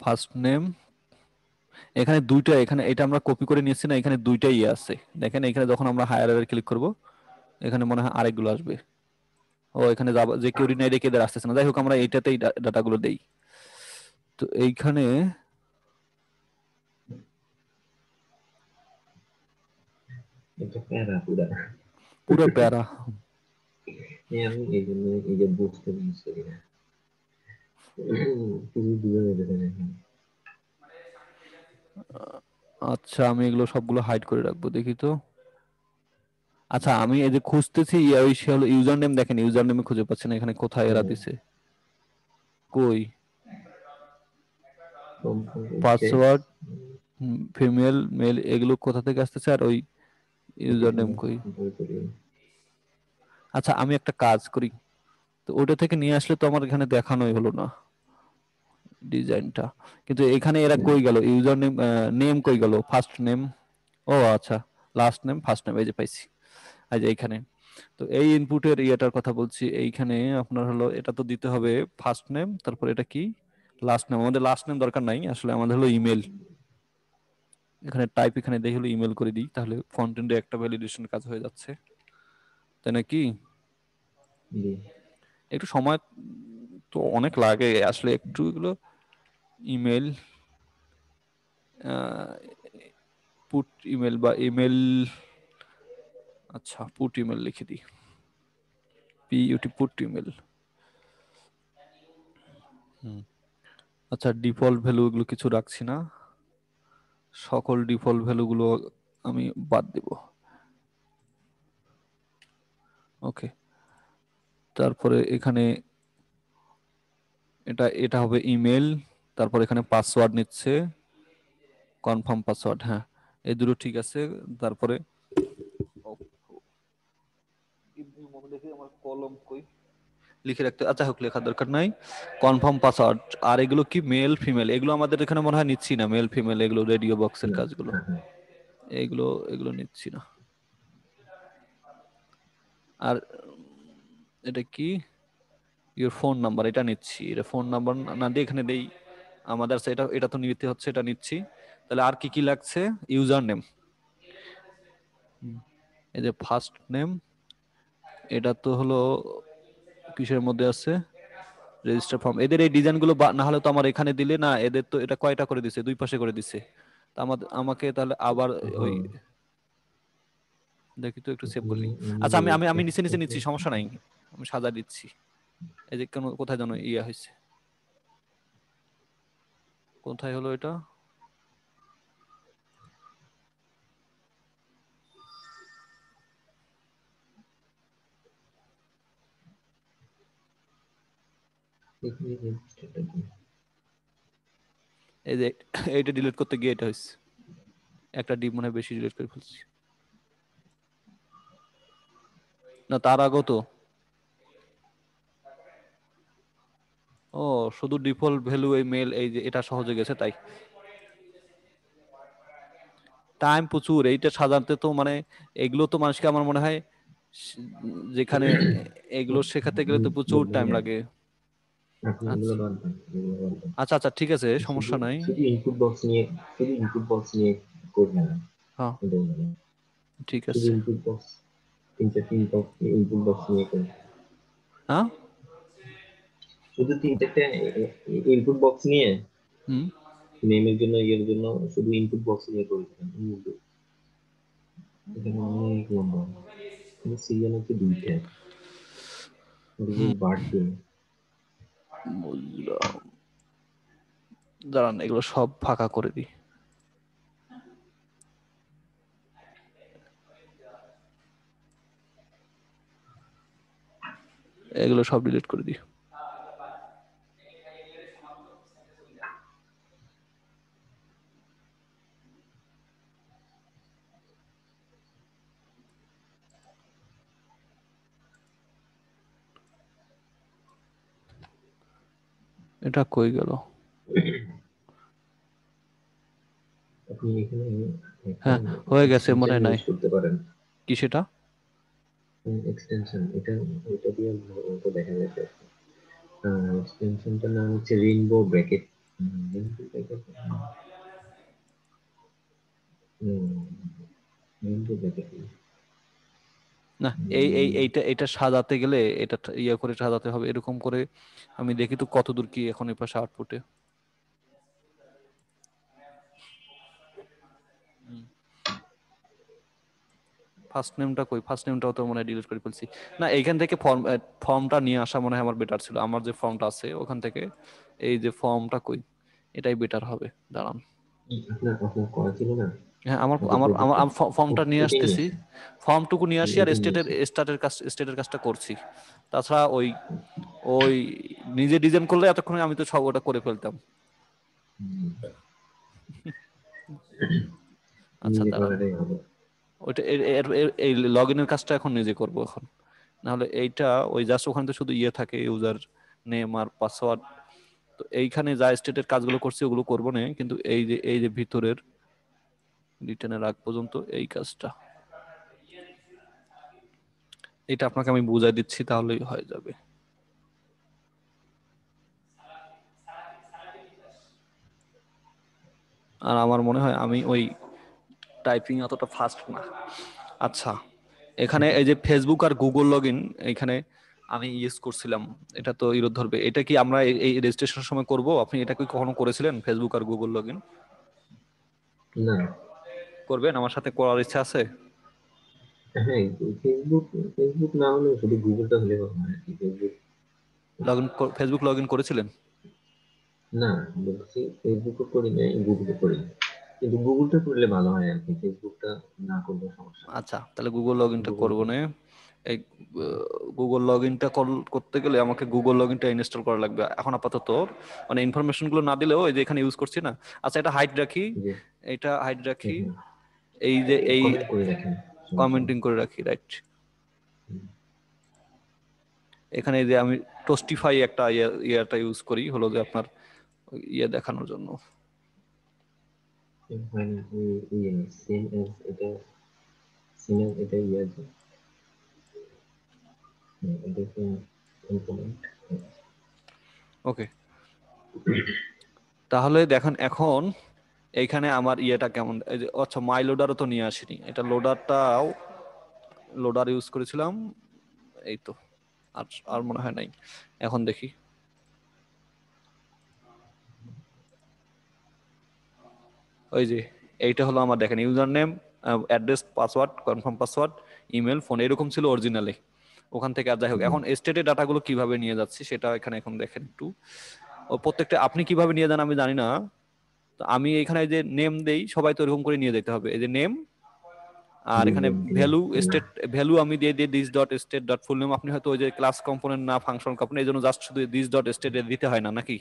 ফার্স্ট নেম, এখানে দুইটা, এখানে এটা আমরা কপি করে নিয়েছি না, এখানে দুইটাই ইয়ে আছে। দেখেন এখানে যখন আমরা হায়ার ক্লিক করব, এখানে মনে হয় আরেকগুলো আসবে। ও এখানে যাবা যে কেউ নাই রেখে এদের আসতেছে না, যাই হোক আমরা এইটাতেই ডাটাগুলো দেই। তো এইখানে এটা প্যারা পুরা। পুরো প্যারা। আমি এই জন্য এই যে বুঝতে ইউজ করি না, কিছু দিয়ে মেরে দেয় এখানে। আচ্ছা আমি এগুলো সবগুলো হাইড করে রাখবো, দেখি তো। আচ্ছা আমি এই যে খুঁজতেছি, ওই সে হলো ইউজার নেম, দেখেন ইউজার নেমে খুঁজে পাচ্ছি না, এখানে কোথায় এরা হ্যাঁ, দিছে, কই? টেক্সট, পাসওয়ার্ড, ফিমেল মেল, এগুলো কোথা থেকে আসতেছে, আর ওই ইউজার নেম কই? বই করি। আচ্ছা আমি একটা কাজ করি, তো ওটা থেকে নিয়ে আসলে তো আমার এখানে দেখানোই হলো না ডিজাইনটা। কিন্তু এখানে এরা কই গেল, ইউজার নেম, নেম কই গেল, ফার্স্ট নেম। ও আচ্ছা, লাস্ট নেম ফার্স্ট নেম, এই যে পাইছি, এই যে এইখানে। তো এই ইনপুটের ইয়েটার কথা বলছি। এইখানে আপনার হলো এটা তো দিতে হবে ফার্স্ট নেম, তারপর এটা কি লাস্ট নেম। আমাদের লাস্ট নেম দরকার নাই আসলে, আমাদের হলো ইমেল। এখানে টাইপ, এখানে দেখে হলো ইমেল করে দিই, তাহলে ফ্রন্ট এন্ডে একটা ভ্যালিডেশন কাজ হয়ে যাচ্ছে, তাই নাকি? জি। একটু সময় তো অনেক লাগে আসলে, একটু এগুলো ইমেল, পুট ইমেল বা ইমেল। আচ্ছা পুট ইমেল লিখে দিই, পিইউটি পুট ইমেল। আচ্ছা ডিফল্ট ভ্যালু এগুলো কিছু রাখছি না, সকল ডিফল্ট ভ্যালুগুলো আমি বাদ দেব। ওকে, তারপরে এখানে এটা এটা হবে ইমেল, তারপর এখানে পাসওয়ার্ড নিচ্ছে, কনফার্ম পাসওয়ার্ড, হ্যাঁ এই দুটো ঠিক আছে। তারপরে মনে দেখি আমার কলম কই, লিখে রাখতে, আচ্ছা হোক লেখার দরকার নাই। কনফার্ম পাসওয়ার্ড, আর এগুলো কি মেল ফিমেল, এগুলো আমাদের এখানে মনে হয় নিচ্ছি না, মেল ফিমেল এগুলো রেডিও বক্সের না, কাজগুলো, হ্যাঁ হ্যাঁ। এগুলো এগুলো নিচ্ছি না। আর এটা কি, ইওর ফোন নাম্বার, এটা নিচ্ছি। এটা ফোন নাম্বার না দিয়ে এখানে দেই আমাদের, এটা এটা তো নিতে হচ্ছে, এটা নিচ্ছি। তাহলে আর কি কি লাগছে? ইউজার নেম, এই যে ফার্স্ট নেম, এটা তো হলো কিসের মধ্যে আছে, রেজিস্টার ফর্ম। এদের এই ডিজাইন গুলো না হলে তো আমার এখানে দিলে না, এদের তো এটা কয়টা করে দিছে, দুই পাশে করে দিছে। তা আমাকে তাহলে আবার ওই, হ্যাঁ, দেখি তো একটু সেভ করে এখানে নিই। আমি আচ্ছা আমি আমি আমি নিচে নিচে একটাতে, নিচ্ছি, সমস্যা নাই, আমি সাজা দিচ্ছি। এই যে কোন কোথায় যেন ইয়ে হয়েছে, কোথায় হলো এটা, এখানে যে স্টেটটা কি? এই যে এইটা ডিলিট করতে গিয়ে এটা হয়েছে, একটা ডি মনে হয় বেশি ডিলিট করে ফেলছি। না তার আগেও তো, ও শুধু ডিফল্ট ভ্যালু এই মেল এই যে এটা সহজে গেছে তাই। টাইম প্রচুর এইটা সাজাতে তো, মানে এগুলো তো মানুষকে আমার মনে হয় যেখানে এগুলো শেখাতে গেলে তো প্রচুর টাইম ভাইয়া, লাগে। আপনি এগুলো আচ্ছা বাদ দেন, এগুলো বাদ দেন। আচ্ছা আচ্ছা ঠিক আছে, শুধু সমস্যা নাই। শুধু ইনপুট বক্স নিয়ে, শুধু ইনপুট বক্স নিয়ে করবেন না। হ্যাঁ এটাই বলেন। ঠিক শুধু আছে। ইনপুট বক্স, তিনটা ইনপুট বক্স নিয়ে করবেন। হ্যাঁ শুধু তিনটা ইনপুট বক্স নিয়ে হুম নেমের জন্য, ইয়ের জন্য শুধু ইনপুট বক্স নিয়ে করে দেবেন। এখানে অনেক লম্বা, সিরিয়াল হচ্ছে দুইটা, হুম বাড়বে। বুঝলাম। দাঁড়ান এগুলো সব ফাঁকা করে দিই। এগুলো সব ডিলিট করে দিই। এটা কই গেল? আপনি এখানে একটা হ্যাঁ হয়ে গেছে মনে এক্সটেনশন হয়, নাই ইউজ করতে পারেন। কি সেটা? এক্সটেনশন, এটা দিয়ে ওটা দেখা যাবে। এক্সটেনশনটার নাম হচ্ছে rainbow bracket. Rainbow bracket, rainbow bracket. না এইটা এটা সাজাতে গেলে এটা ইয়ে করে সাজাতে হবে এরকম করে। আমি দেখি তো কতদূর কি এখন এই পাশে আউটপুটে। ফার্স্ট নেমটা কই? ফার্স্ট নেমটাও তো মনে হয় ডিলিট করে ফেলছি। না এইখান থেকে ফর্মটা নিয়ে আসা মনে হয় আমার বেটার ছিল। আমার যে ফর্মটা আছে ওখান থেকে এই যে ফর্মটা কই, এটাই বেটার হবে। দাঁড়ান, আপনার আপনার করা ছিল না হ্যাঁ আমার আগে আমার আমার প্রজেক্টে? ফর্মটুকু নিয়ে ওইটাই নিয়ে আসতেছি। আসেন। ফর্মটুকু নিয়ে আসি আর ওইটাই নিয়ে আসেন। স্টেটের কাজটা করছি। তাছাড়া ওই ওই নিজে ডিজাইন করলে এতক্ষণে আমি তো সব ওটা করে ফেলতাম। আচ্ছা নিজে দাঁড়ান, করাটাই ভালো। ওইটা এই লগ ইনের কাজটা এখন নিজে করব এখন। নাহলে এইটা ওই জাস্ট ওখানে তো শুধু ইয়ে থাকে, ইউজার নেম আর পাসওয়ার্ড। তো এইখানে যা স্টেটের কাজগুলো করছি ওগুলো করবো না, কিন্তু এই যে ভিতরের রিটার্নের আগ পর্যন্ত এই কাজটা, এটা আপনাকে আমি বুঝাই দিচ্ছি তাহলেই হয়ে যাবে। আর আমার মনে হয় আমি ওই টাইপিং অতটা ফাস্ট না। আচ্ছা এখানে এই যে ফেসবুক আর গুগল লগ ইন এখানে আমি ইউজ করছিলাম, এটা তো ইরোধ ধরবে। এটা কি আমরা এই রেজিস্ট্রেশনের সময় করব? আপনি এটা কি কখনো করেছিলেন ফেসবুক আর গুগল লগ ইন? না, করবেন? আমার সাথে করার ইচ্ছা আছে। হ্যাঁ, ফেসবুক, ফেসবুক না হলেও শুধু গুগলটা হলে হবে আর কি। Facebook log in Facebook log in করেছিলেন? না, বলছি ফেসবুকও করি নাই, গুগলও করি নাই। কিন্তু গুগলটা করলে ভালো হয় আর কি, ফেসবুকটা না করলে সমস্যা নেই। আচ্ছা তাহলে গুগল লগ ইনটা করবো গুগলটা, না। এই গুগল লগ ইনটা করতে গেলে আমাকে গুগল লগ ইনটা ইনস্টল করা লাগবে এখন আপাতত। মানে ইনফরমেশন গুলো না দিলেও এই যে এখানে ইউজ করছি না। আচ্ছা এটা হাইড রাখি, যে এটা হাইড রাখি। হুম, এই যে এই কমেন্ট করে রাখেন, সমস্যা নেই। কমেন্টিং করে রাখি, রাইট। এখানে যে আমি টোস্টিফাই একটা ইয়েটা ইউজ করি হলো যে আপনার ইয়ে দেখানোর জন্য। হয় না, সেম এজ এটা, সেম এজ এটা ইয়ে আছে। এটা কম্পোনেন্ট। ওকে তাহলে দেখেন এখন এইখানে আমার ইয়েটা কেমন। এই যে আচ্ছা মাই লোডারও তো নিয়ে আসিনি, এটা লোডারটাও লোডার ইউজ করেছিলাম। এই তো, আর আর মনে হয় নাই। এখন দেখি, ওই যে এইটা হলো আমার, দেখেন user name, address, password, confirm password, email, phone এরকম ছিল অরিজিনালি ওখান থেকে। আর যাই হোক এখন স্টেটে ডাটাগুলো কিভাবে নিয়ে যাচ্ছি সেটা এখানে এখন দেখেন একটু। ও প্রত্যেকটা আপনি কিভাবে নিয়ে যান আমি জানি না। তো আমি এখানে যে নেম দেই সবাই তো এরকম করে নিয়ে যেতে হবে। এই যে নেম, আর এখানে দিলাম দিলাম ভ্যালু দিলাম। স্টেট ভ্যালু আমি দিয়ে দিই this dot state dot full name. আপনি হয়তো ওই যে ক্লাস কম্পোনেন্ট না ফাংশন কম্পোনেন্ট, এই জন্য জাস্ট শুধু দিস ডট স্টেট দিতে হয় না নাকি?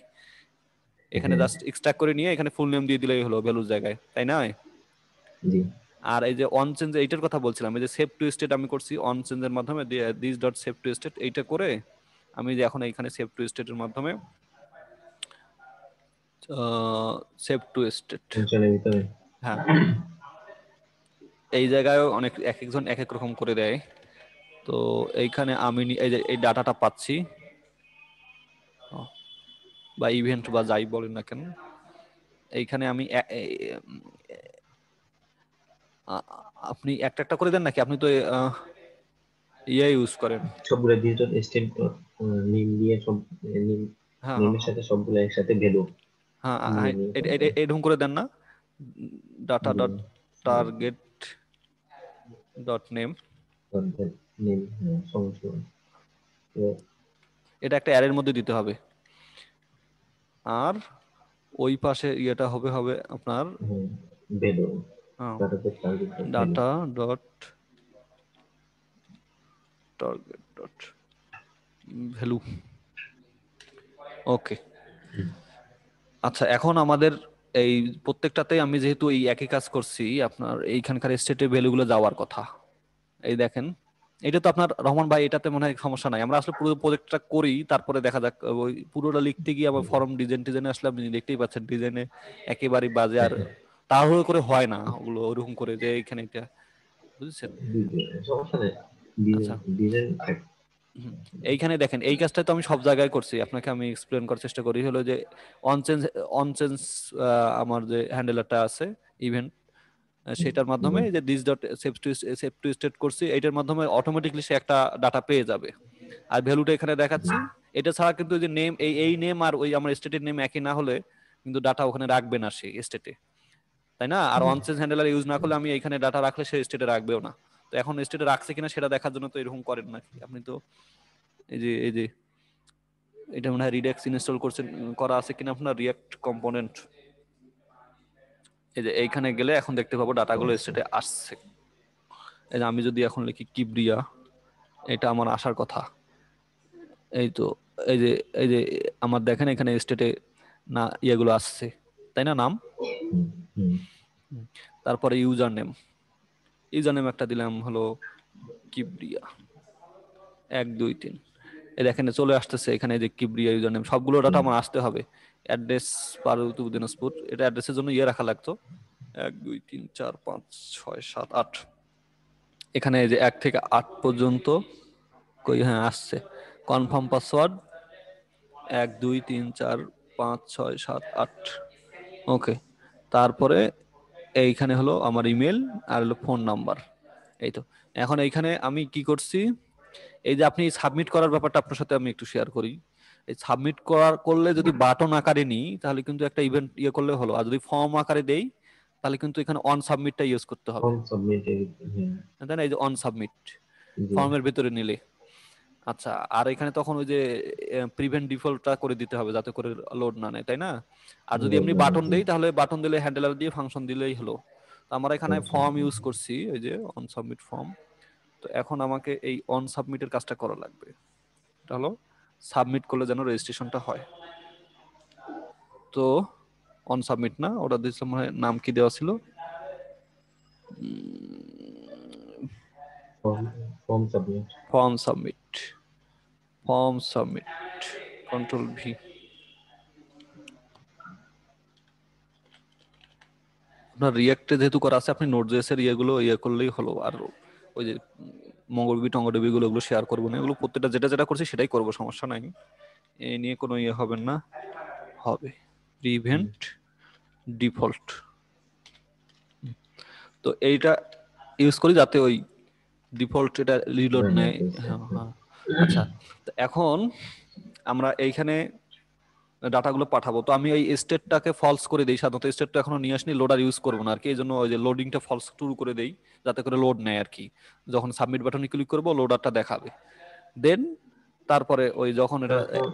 এখানে হ্যাঁ জাস্ট এক্সট্রাক্ট করে নিয়ে এখানে ফুল নেম দিয়ে দিলেই হলো ভ্যালুর জায়গায়, তাই না? জি। আর এই যে অন চেঞ্জ এইটার কথা বলছিলাম, এই যে সেভ টু স্টেট আমি করছি অন চেঞ্জের মাধ্যমে, this dot save two state এইটা করে আমি যে এখন এইখানে সেভ টু স্টেটের মাধ্যমে সেভ টু স্টেট, ফাংশনের ভিতরে। হ্যাঁ এই জায়গায় অনেক এক একজন এক এক রকম করে দেয়। তো এইখানে আমি এই যে এই ডাটাটা পাচ্ছি, বা ইভেন্ট বা যাই বলেন না কেন, এইখানে আমি আপনি একটা একটা করে দেন নাকি? আপনি তো ইয়ে ইউজ করেন। সবগুলো ডিজিটাল স্টেট ডট নেম দিয়ে সব নেম, হ্যাঁ হ্যাঁ নেমের হ্যাঁ সাথে সবগুলো একসাথে ভ্যালু হ্যাঁ নিয়ে নিয়ে তারপর এরকম করে দেন না, ডাটা ডট দিলাম টার্গেট ডট নেম, নেম সমস্যা। তো এটা একটা অ্যারের মধ্যে দিতে হবে। আর ওই পাশে ইয়েটা হবে হবে আপনার ভ্যালু ডাটাতে target dot value. Data dot target dot value. Okay, আচ্ছা এখন আমাদের এই প্রত্যেকটাতেই আমি যেহেতু এই একই কাজ করছি, আপনার এইখানকার স্টেটের ভ্যালুগুলো যাওয়ার কথা। এই দেখেন, এটা তো আপনার রহমান ভাই এটাতে মনে হয় সমস্যা নাই, আমরা আসলে পুরো প্রজেক্টটা করি তারপরে দেখা যাক। ওই পুরোটা লিখতে গিয়ে আবার ফর্ম ডিজাইন টিজাইনে আসলে আপনি দেখতেই পাচ্ছেন ডিজাইনে একেবারে বাজে, আর তাড়াহুড়ো করে হয় না ওগুলো ওরকম করে যে এইখানে এটা, বুঝছেন? সমস্যা নেই, আচ্ছা, ডিজাইন থাক। এইখানে দেখেন এই কাজটা তো আমি সব জায়গায় করছি, আপনাকে আমি এক্সপ্লেন করার চেষ্টা করি হলো যে অন চেঞ্জ, অন চেঞ্জ আমার যে হ্যান্ডেলারটা আছে ইভেন্ট, সেটার মাধ্যমে যে this dot save two state করছি, এটার মাধ্যমে অটোমেটিকলি সে একটা ডাটা পেয়ে যাবে। আর ভ্যালুটা এখানে দেখাচ্ছি। এটা ছাড়া কিন্তু যে নেম, এই নেম আর ওই আমার স্টেটের নেম একই না হলে কিন্তু ডাটা ওখানে রাখবে না সেই স্টেটে, তাই না? আর অন চেঞ্জ হ্যান্ডেলার ইউজ না করলে আমি এখানে ডাটা রাখলে সে স্টেটে রাখবেও না। তো এখন স্টেটে রাখছে কিনা সেটা দেখার জন্য তো এরকম করেন নাকি আপনি? তো এই যে এটা মনে হয় রিডাক্স ইনস্টল করছেন, করা আছে কিনা আপনার রিয়াক্ট কম্পোনেন্ট। এই যে এইখানে গেলে এখন দেখতে পাবো ডাটাগুলো স্টেটে আসছে। এই যে আমি যদি এখন লিখি কিবরিয়া, এটা আমার আসার কথা। এই তো এই যে আমার দেখেন এখানে স্টেটে না ইয়েগুলো আসছে, তাই না? নাম, তারপরে ইউজার নেম একটা দিলাম হলো কিবরিয়া 1 2 3। এই দেখেন চলে আসতেছে এখানে যে কিবরিয়া ইউজার নেম, সবগুলো ডাটা আমার আসতে হবে। অ্যাড্রেস পারুল দিনাজপুর, এটা অ্যাড্রেসের জন্য ইয়ে রাখা লাগতো 1 2 3 4 5 6 7 8। এখানে এই যে 1 থেকে 8 পর্যন্ত কই, হ্যাঁ আসছে। Confirm password 1 2 3 4 5 6 7 8। ওকে, তারপরে এইখানে হলো আমার ইমেল আর হলো ফোন নাম্বার। এই তো, এখন এইখানে আমি কি করছি, এই যে আপনি সাবমিট করার ব্যাপারটা আপনার সাথে আমি একটু শেয়ার করি। এই সাবমিট করলে যদি বাটন আকারে নিই তাহলে কিন্তু একটা ইভেন্ট ইয়ে করলে হলো, আর যদি ফর্ম আকারে দেই তাহলে কিন্তু এখানে অন সাবমিটটা ইউজ করতে হবে, ফর্ম সাবমিট। হ্যাঁ তাই না? এই যে অন সাবমিট জি। ফর্মের ভিতরে নিলে। আচ্ছা, আর এখানে তখন ওই যে প্রিভেন্ট ডিফল্টটা করে দিতে হবে যাতে করে লোড না নেয়, তাই না? আর যদি লোড এমনি না বাটন জি। দেই তাহলে বাটন দিলে হ্যান্ডেলার দিয়ে ফাংশন দিলেই হলো। তো আমরা এখানে আচ্ছা ফর্ম ইউজ করছি, ওই যে অন সাবমিট ফর্ম। তো এখন আমাকে এই অন সাবমিটের কাজটা করা লাগবে। এটা হলো সাবমিট করলে যেন রেজিস্ট্রেশনটা হয়। তো অন সাবমিট না, ওটা দিয়েছিলাম মনে হয়, নাম কি দেওয়া ছিল, form, form submit. Form submit, form submit, control V. আপনার রিয়েক্টে যেহেতু করা আছে, আপনি নোড.জেএস এর ইয়েগুলো ইয়ে করলেই হলো। আর ওই যে মঙ্গলবি টঙ্গডবি গুলো ওগুলো শেয়ার করবো না, এগুলো প্রত্যেকটা যেটা যেটা করছি সেটাই করবো, সমস্যা নাই। এ নিয়ে কোনো ইয়ে হবেন না, হবে। প্রিভেন্ট ডিফল্ট, তো এইটা ইউজ করি যাতে ওই ডিফল্ট এটা রিলোড নেয়। হ্যাঁ হ্যাঁ। আচ্ছা, তো এখন আমরা এইখানে ডাটাগুলো পাঠাবো, তো আমি ওই স্টেটটাকে ফলস করে দিই। সাধারণত স্টেটটা এখনো নিয়ে আসনি, লোডার ইউজ করবো না আর কি, এই জন্য ওই যে লোডিংটা ফলস শুরু করে দেই যাতে করে লোড নেয় আর কি। যখন সাবমিট বাটনে ক্লিক করবো লোডারটা দেখাবে, দেন তারপরে ওই যখন এটা, তারপর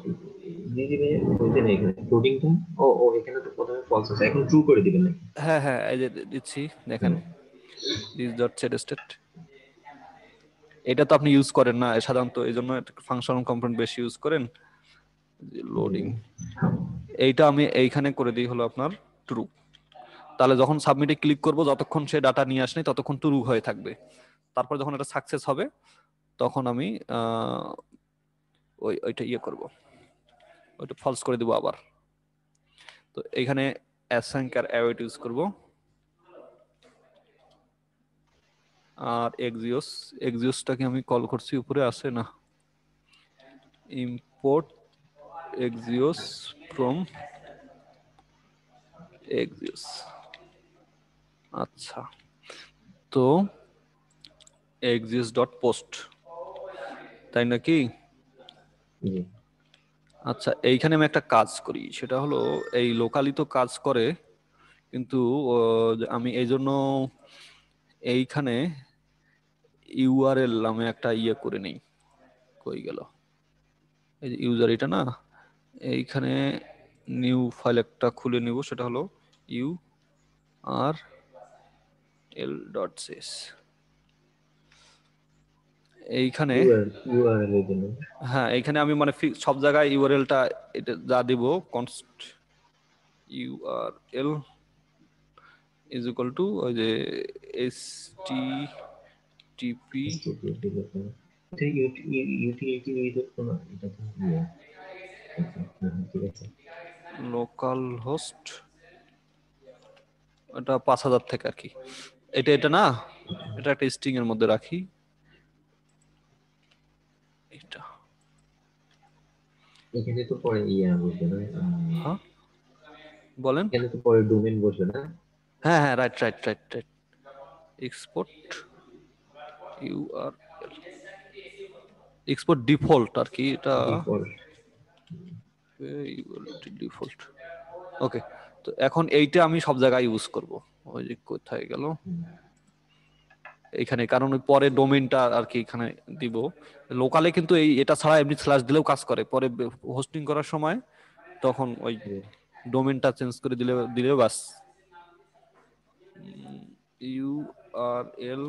দিদি ভাই বলতে নেই এখানে লোডিংটা। ও ও এখানে তো প্রথমে ফলস আছে, এখন ট্রু করে দিবেন নাকি? হ্যাঁ হ্যাঁ এই যে দিচ্ছি দেখেন, হ্যাঁ দিস ডট সেট স্টেট, এটা তো আপনি ইউজ করেন না সাধারণত, এই জন্য ফাংশনাল কম্পোনেন্ট বেশি ইউজ করেন। লোডিং, এইটা আমি এইখানে করে দিই হলো আপনার ট্রু। তাহলে যখন সাবমিটে ক্লিক করব, যতক্ষণ সে ডাটা নিয়ে আসেনি ততক্ষণ ট্রু হয়ে থাকবে। তারপর যখন এটা সাকসেস হবে তখন আমি ওইটা ইয়ে করব, ওইটা ফলস করে দিব আবার। তো এখানে অ্যাসাইন আর অ্যাওয়েট ইউজ করব। আর এক্সিওসটাকে আমি কল করছি, উপরে আছে না, ইম্পোর্ট এক্সিওস ফ্রম এক্সিওস। আচ্ছা, তো এক্সিওস ডট পোস্ট, তাই নাকি? আচ্ছা, এইখানে আমি একটা কাজ করি, সেটা হলো এই লোকালি তো কাজ করে, কিন্তু আমি এই জন্য এইখানে ইউআরএল নামে একটা ইয়ে করে নেই। কই গেল এই ইউজার, এটা না, এইখানে নিউ ফাইল একটা খুলে নিব, সেটা হলো url.cs। এইখানে হ্যাঁ, এইখানে আমি মানে সব জায়গায় ইউআরএলটা এটা যা দিব, const URL is equal to ওই যে http লোকাল হোস্ট, এটা 5000 থেকে আর কি, এটা না, এটা একটা স্ট্রিং এর মধ্যে রাখি। এটা এখানে তো পরে বলবে না, হ্যাঁ বলেন। এখানে তো পরে ডোমেইন বসবে না। হ্যাঁ হ্যাঁ, right right right right, export URL, export default আর কি, এটা ডিফল্ট। ওকে, তো এখন এইটা আমি সব জায়গায় ইউজ করব। ওই যে কোথায় গেল, এইখানে, কারণ ওই পরে ডোমেইনটা আর কি এখানে দিব। লোকালে কিন্তু এটা ছাড়া এমনি স্ল্যাশ দিলেও কাজ করে, পরে হোস্টিং করার সময় তখন ওই ডোমেইনটা চেঞ্জ করে দিলেও বাস। ইউআরএল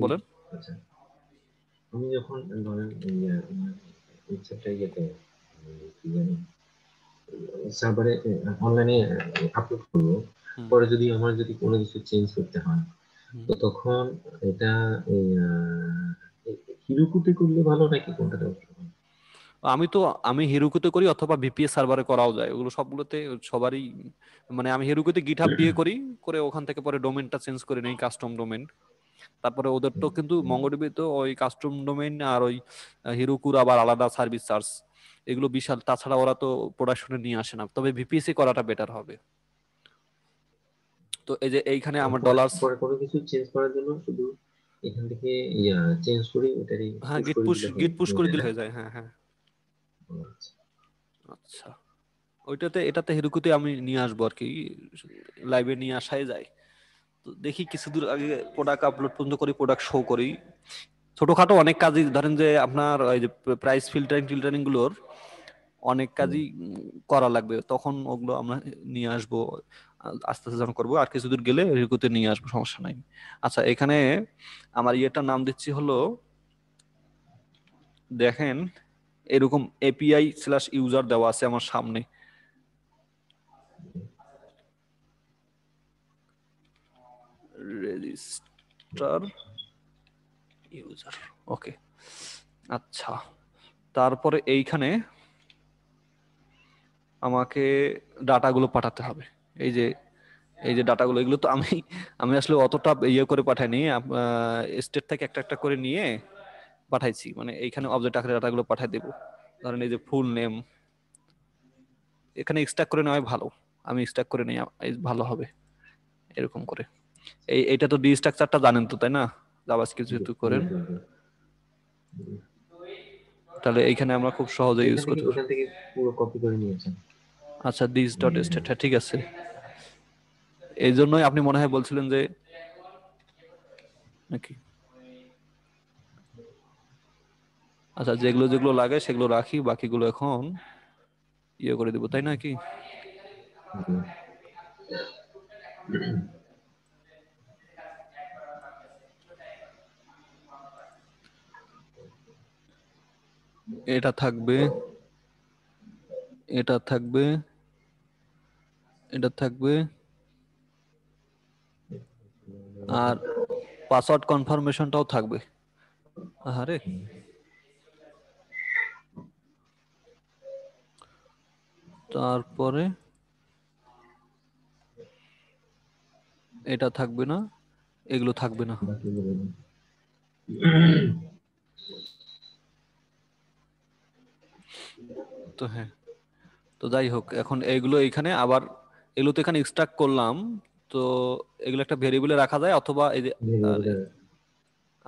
বলেন। আচ্ছা, আমি যখন ধরেন ওয়েবসাইটটা ইয়েতে কি জানি সার্ভারে অনলাইনে আপলোড করবো, পরে যদি আমার কোনো কিছু চেঞ্জ করতে হয়, তো তখন এটা হিরোকুতে করলে ভালো নাকি কোনটা দেওয়া ভালো? আমি হেরোকুতে করি, অথবা ভিপিএস সার্ভারে করাও যায়, ওগুলো সবগুলোতে সবারই, মানে আমি হেরোকুতে গিটহাব দিয়ে করি, করে ওখান থেকে পরে ডোমেইনটা চেঞ্জ করে নেই, কাস্টম ডোমেইন। তারপরে ওদের তো কিন্তু মঙ্গোডিবি তো ওই কাস্টম ডোমেইন আর ওই হিরোকুর আবার আলাদা সার্ভিস চার্জ, এগুলো বিশাল। তাছাড়া ওরা তো প্রোডাকশনে নিয়ে আসে না, তবে ভিপিএসে করাটা বেটার হবে। তো এই যে এইখানে আমার ডলার, পরে কোনো কিছু চেঞ্জ করার জন্য শুধু এখান থেকে চেঞ্জ করে ওটারই হ্যাঁ পুশ করে দিলে হয়, গিট পুশ করে হয়ে দিলে যায় হয়ে যায়, হ্যাঁ হ্যাঁ। না? আচ্ছা। আচ্ছা, এটাতে হিরোকুতে আমি নিয়ে আসবো আর কি, লাইভে নিয়ে আসাই যায়। তো দেখি কিছুদূর আগে প্রোডাক্ট আপলোড পর্যন্ত করি, প্রোডাক্ট শো করি। ছোটখাটো অনেক কাজই ধরেন যে আপনার ওই যে প্রাইস ফিল্টারিং গুলোর অনেক কাজই করা লাগবে, তখন ওগুলো আমরা নিয়ে আসবো, আস্তে আস্তে যখন করবো, আর কিছুদূর গেলে রিকুতে নিয়ে আসবো, সমস্যা নাই। আচ্ছা, এখানে আমার ইয়েটার নাম দিচ্ছি হলো, দেখেন এরকম API/ইউজার দেওয়া আছে আমার সামনে, রেজিস্টার ইউজার। ওকে, আচ্ছা, তারপরে এইখানে আমাকে ডাটাগুলো পাঠাতে হবে। এই যে ডাটাগুলো, এগুলো তো আমি আমি আসলে অতটা ইয়ে করে পাঠাইনি, স্টেট থেকে একটা একটা করে নিয়ে পাঠাইছি, মানে এইখানে অবজেক্ট আকারে ডাটাগুলো পাঠাই দেব। ধরেন এই যে ফুল নেম, এখানে এক্সট্রাক্ট করে নেওয়াই ভালো, আমি এক্সট্রাক্ট করে নেওয়া ভালো হবে এরকম করে। এইটা তো ডি স্ট্রাকচারটা জানেন তো, তাই না? জাভাস্ক্রিপ্ট যেহেতু করেন, তাহলে এইখানে আমরা খুব সহজে ইউজ করতে পারি। ওখান থেকে পুরো কপি করে নিয়েছেন? আচ্ছা, দিস ডট স্টেট, হ্যাঁ ঠিক আছে। এই জন্যই আপনি মনে হয় বলছিলেন যে নাকি, আচ্ছা, যেগুলো যেগুলো লাগে সেগুলো রাখি, বাকিগুলো এখন ইয়ে করে দিব, তাই না কি? এটা থাকবে, এটা থাকবে, এটা থাকবে, আর পাসওয়ার্ড কনফার্মেশনটাও থাকবে। আরে তারপরে এটা থাকবে না, এগুলো থাকবে না। বাকিগুলো তো হ্যাঁ, তো যাই হোক, এখন এইগুলো এখানে আবার, এগুলো তো এখানে এক্সট্রাক্ট করলাম। তো এগুলো একটা ভেরিয়েবলে রাখা যায়, অথবা এই যে আরে, ভেরিয়েবলের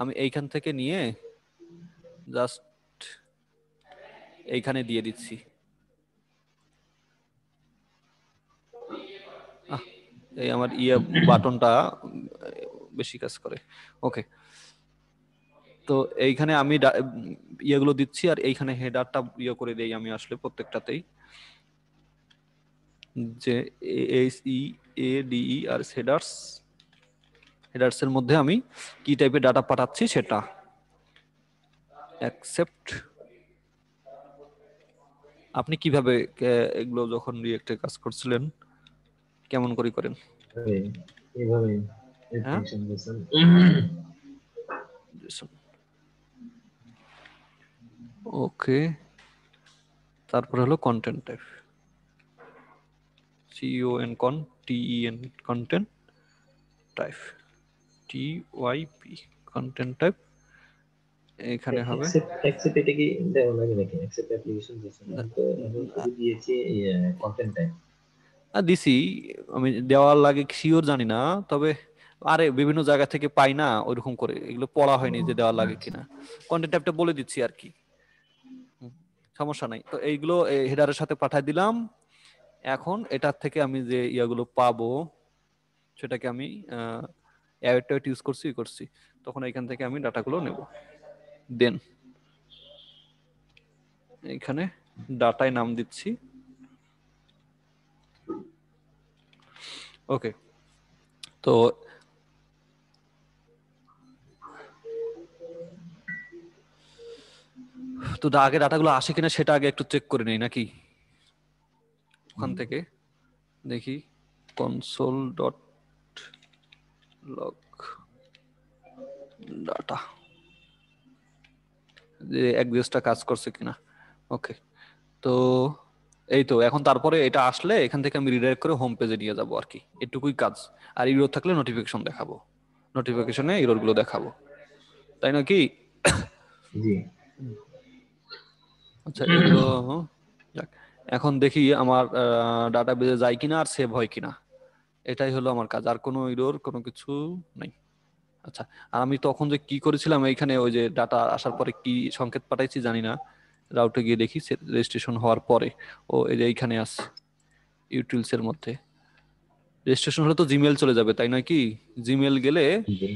আমি এইখান থেকে নিয়ে জাস্ট এইখানে দিয়ে দিচ্ছি। আহ, এই আমার বাটনটা বেশি কাজ করে। ওকে, তো এইখানে আমি ইয়েগুলো দিচ্ছি, আর এইখানে হেডারটা ইয়ে করে দেই আমি আসলে প্রত্যেকটাতেই, যে H E A D E R headers, headers এর মধ্যে আমি কি টাইপের ডাটা পাঠাচ্ছি সেটা অ্যাকসেপ্ট। আপনি কিভাবে এগুলো যখন রিয়েক্টে কাজ করছিলেন কেমন করে করেন? এইভাবে হ্যাঁ, ফাংশন দিয়েছেন। ওকে, তারপর হলো content type, CON TEN content type, TYP content type এখানে হবে। অ্যাকসেপ্ট এটা কি দেওয়া লাগে নাকি? অ্যাকসেপ্ট অ্যাপ্লিকেশন দিয়েছেন, আমি তো এখন শুধু দিয়েছি কন্টেন্ট টাইপ। দিছি, আমি দেওয়ার লাগে শিওর জানি না, তবে আরে বিভিন্ন জায়গা থেকে পাই না ওইরকম করে, এগুলো পড়া হয়নি যে দেওয়ার লাগে আচ্ছা কিনা। কন্টেন্ট টাইপটা বলে দিচ্ছি আর কি। হুম, সমস্যা নাই। তো এইগুলো হেডারের সাথে পাঠাই দিলাম। এখন এটার থেকে আমি যে ইয়াগুলো পাবো সেটাকে আমি অ্যাওয়েট ইউজ করছি করছি, তখন এখান থেকে আমি ডাটাগুলো নেব। দেন এখানে ডাটায় নাম দিচ্ছি। ওকে, তো তো আগে ডাটাগুলো আসে কিনা সেটা আগে একটু চেক করে নেই নাকি। ওখান থেকে দেখি কনসোল ডট লগ ডাটা, যে অ্যাড্রেসটা কাজ করছে কিনা। ওকে, তো এই তো এখন তারপরে এটা আসলে এখান থেকে আমি রিডাইরেক্ট করে হোম পেজে নিয়ে যাবো আর কি, এটুকুই কাজ। আর ইরোর থাকলে নোটিফিকেশন দেখাবো, নোটিফিকেশনে ইরোর গুলো দেখাবো, তাই না কি? জি। আচ্ছা, এগুলো যাক, এখন দেখি আমার ডাটা বেজে যায় কিনা আর সেভ হয় কিনা। এটাই হলো আমার কাজ, আর কোনো ইরোর কোনো কিছু নাই। আচ্ছা, আর আমি তখন যে কি করেছিলাম এইখানে, ওই যে ডাটা আসার পরে কি সংকেত পাঠাইছি জানি না, রাউটে গিয়ে দেখি রেজিস্ট্রেশন হওয়ার পরে। ও এই যে এইখানে আছে ইউটিলস এর মধ্যে, রেজিস্ট্রেশন হলে তো জিমেল চলে যাবে তাই নয় কি? জিমেল গেলে, জি।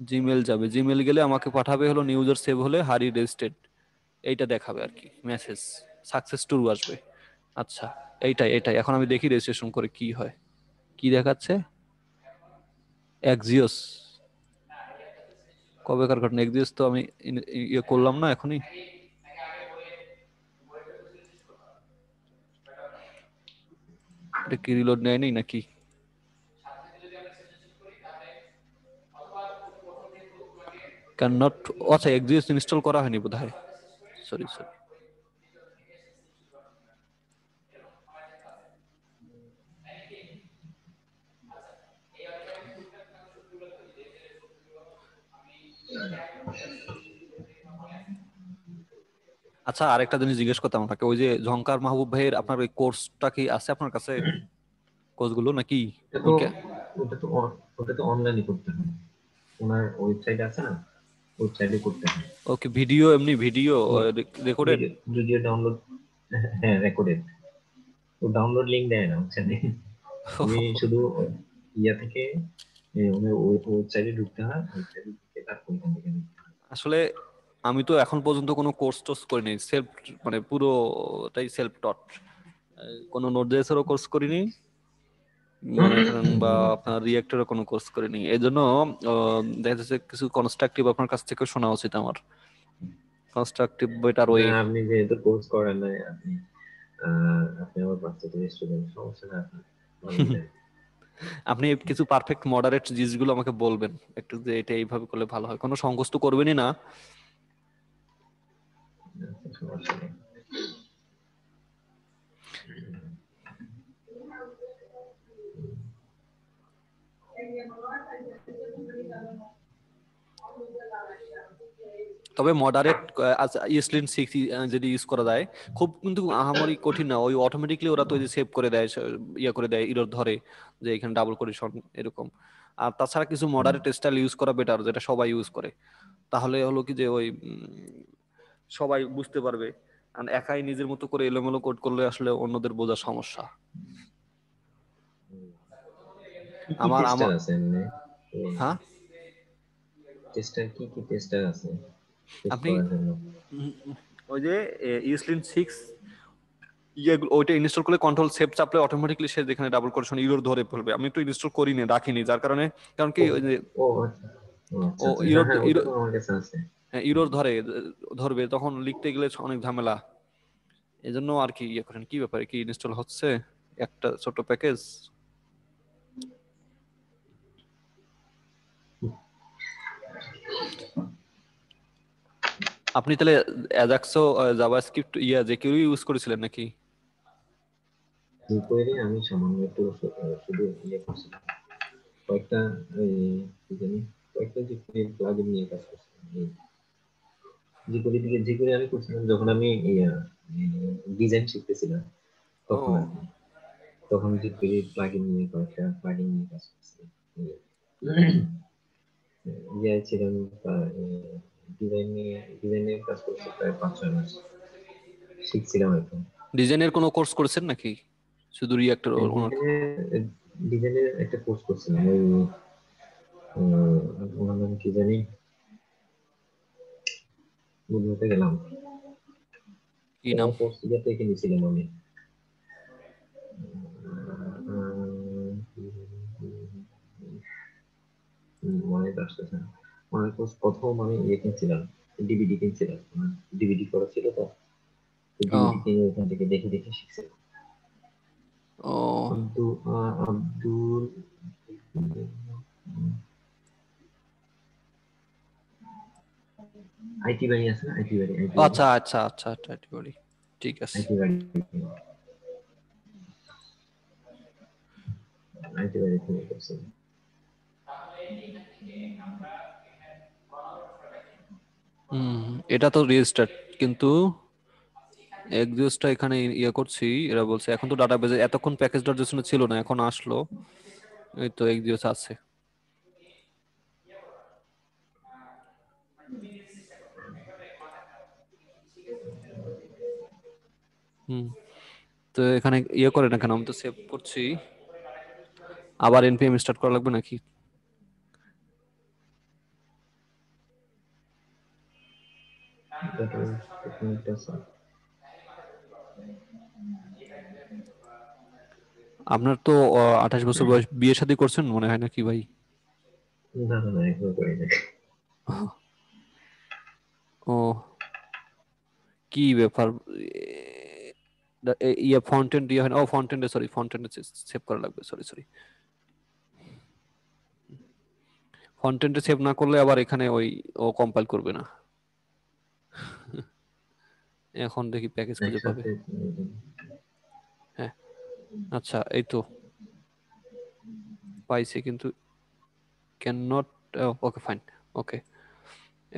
জিমেল যাবে, জিমেল গেলে আমাকে পাঠাবে হলো নিউজার সেভ হলে হারি রেজিস্ট্রেড, এইটা দেখাবে আর কি, মেসেজ সাকসেস টু আসবে। আচ্ছা, এইটাই এইটাই, এখন আমি দেখি রেজিস্ট্রেশন করে কি হয়। কি দেখাচ্ছে? এক্সিওস, কবেকার ঘটনা? এক্সিওস তো আমি ইয়ে করলাম না এখনই। এটা কি রিলোড নেয়নি নাকি? ক্যান নট, আচ্ছা এক্সিওস ইনস্টল করা হয়নি বোধহয়, সরি সরি। আচ্ছা, আরেকটা জিনিস জিজ্ঞেস করতাম আপনাকে, ওই যে ঝংকার মাহবুব ভাইয়ের আপনার ওই কোর্সটা কি আছে আপনার কাছে, কোর্সগুলো নাকি? এটা তো ওকে, ওটা তো ওটা তো অনলাইনে করতে হয়, ওনার ওয়েবসাইট আছে না, ওয়েবসাইটে করতে হয়। ওকে, ভিডিও এমনি video recorded? Video video download, হ্যাঁ রেকর্ডেড। ও ডাউনলোড লিংক দেয় না, বুঝছেন? তুমি শুধু ইয়া থেকে ওনার ওয়েবসাইটে ঢুকতে হয়, ওয়েবসাইটে ঢুকে তারপর ওখান থেকে নিতে হয়। আসলে আমি তো এখন পর্যন্ত কোনো কোর্স টোর্স করিনি, সেলফ, মানে পুরোটাই সেলফ টট, কোনো নোটজেস এরও কোর্স করিনি মনে করেন, বা আপনার রিয়েক্টরের কোনো কোর্স করিনি। এই জন্য দেখা যাচ্ছে কিছু কনস্ট্রাকটিভ আপনার কাছ থেকে শোনা উচিত আমার। কনস্ট্রাকটিভ বেটার না ওয়ে। আপনি যেহেতু কোর্স করেন নাই, আপনি আমার বাচ্চাদের স্টুডেন্ট, সমস্যা না, আপনি ভালোই দেন। আপনি কিছু পারফেক্ট মডারেট জিনিসগুলো আমাকে বলবেন একটু, যে এটা এইভাবে করলে ভালো হয়, কোনো সংকোচ তো করবেনই না। আচ্ছা, সমস্যা নেই। তবে মডারেট ইসলিন 6 যদি ইউজ করা যায়, খুব কিন্তু আহামরি কঠিন না, ওই অটোমেটিকলি ওরা তো ওই যে সেভ করে দেয়, ইয়ে করে দেয়, ইরর ধরে যে এখানে ডাবল কোটেশন এরকম। আর তাছাড়া কিছু হুম, মডারেট স্টাইল ইউজ করা বেটার, যেটা সবাই ইউজ করে। তাহলে হলো কি যে ওই সবাই বুঝতে পারবে। আর একাই নিজের মতো করে এলোমেলো কোড করলে আসলে অন্যদের বোঝা সমস্যা। হুম। কি কি আমার টেস্টার আমার আছে এমনি? হ্যাঁ, টেস্টার কি কি টেস্টার আছে টেস্ট আপনি করার জন্য? ওই যে ইসলিন 6 ইয়ে ওইটা ইনস্টল করলে কন্ট্রোল সেভ চাপলে অটোমেটিকলি সে যেখানে ডাবল কোটেশন ইরর ধরে ফেলবে। আমি তো ইনস্টল করিনি, রাখিনি, যার কারণে, কারণ কি ও, ওই যে ও আচ্ছা, ও আচ্ছা ও আচ্ছা, হ্যাঁ ইরর হ্যাঁ, ওটা তো আমার কাছে আছে। ইরর ধরবে তখন লিখতে গেলে অনেক ঝামেলা। এই জন্য আর কি ইয়ে করেন। কি ব্যাপারে, কি ইনস্টল হচ্ছে একটা ছোট প্যাকেজ? আপনি তাহলে অ্যাজাক্সো জাভাস্ক্রিপ্ট যে কেউ ইউজ করেছিলেন নাকি? jQuery আমি সামান্য একটু শুধু ইয়ে করছিলাম, কয়েকটা এই কি জানি, কয়েকটা jQuery প্লাগইন নিয়ে কাজ করছিলাম। jQuery আমি করছিলাম যখন আমি ডিজাইন শিখতেছিলাম, তখন আর ও, কি, তখন jQuery প্লাগইন নিয়ে কয়েকটা প্লাগইন নিয়ে কাজ করছিলাম। ইয়ে ছিলাম, ডিজাইন নিয়ে কাজ করছি প্রায় 5-6 মাস, শিখছিলাম এখন। ডিজাইনের কোনো কোর্স করেছেন নাকি, শুধু রিয়াক্টর? ডিজাইনের একটা কোর্স করছিলাম, ওই ওনার নাম কি জানি, বুঝতে গেলাম। কি তো নাম? কোর্স ইয়াতে কিনেছিলাম আমি, মনে আসতেছে না। মনে কোর্স প্রথম আমি ইয়ে কিনছিলাম, ডিভিডি কিনছিলাম, ডিভিডি করা ছিল তো, ডিভিডি ও, কিনে ওখান থেকে দেখে দেখে শিখছিলাম। ও, আব্দুল, আইটি বাড়ি আছে না, আইটি বাড়ি আচ্ছা আচ্ছা আচ্ছা আচ্ছা, এটা বলি। ঠিক আছে। আইটি বাড়ি আইটি বাড়ি থেকে করছিলাম। হুম, এটা তো রেজিস্টার্ড, কিন্তু এক্সিওসটা এখানে ইয়ে করছি, এরা বলছে এখন তো ডাটাবেজে এতক্ষণ প্যাকেজ ডট জেসন ছিল না, এখন আসলো। এই তো এক্সিওস আছে। হুম, তো এখানে ইয়ে করে না কেন, আমি তো সেভ করছি। আবার এনপিএম স্টার্ট করা লাগবে নাকি? আপনার তো 28 বছর বয়স, বিয়ে শাদী করছেন মনে হয় নাকি ভাই? না না না, এখনো করি না। ও, কি ব্যাপার? ইয়ে ফন্টেন্ট ইয়ে হয় না, ও ফন্টেন্টে, সরি ফন্টেন্টে সেভ করা লাগবে, সরি সরি। ফন্টেন্টে সেভ না করলে আবার এখানে ওই ও কম্পাইল করবে না। এখন দেখি প্যাকেজ খুঁজে পাবে। একসাথে হ্যাঁ, আচ্ছা এই তো পাইছি, কিন্তু ক্যান নট, ওকে ফাইন, ওকে,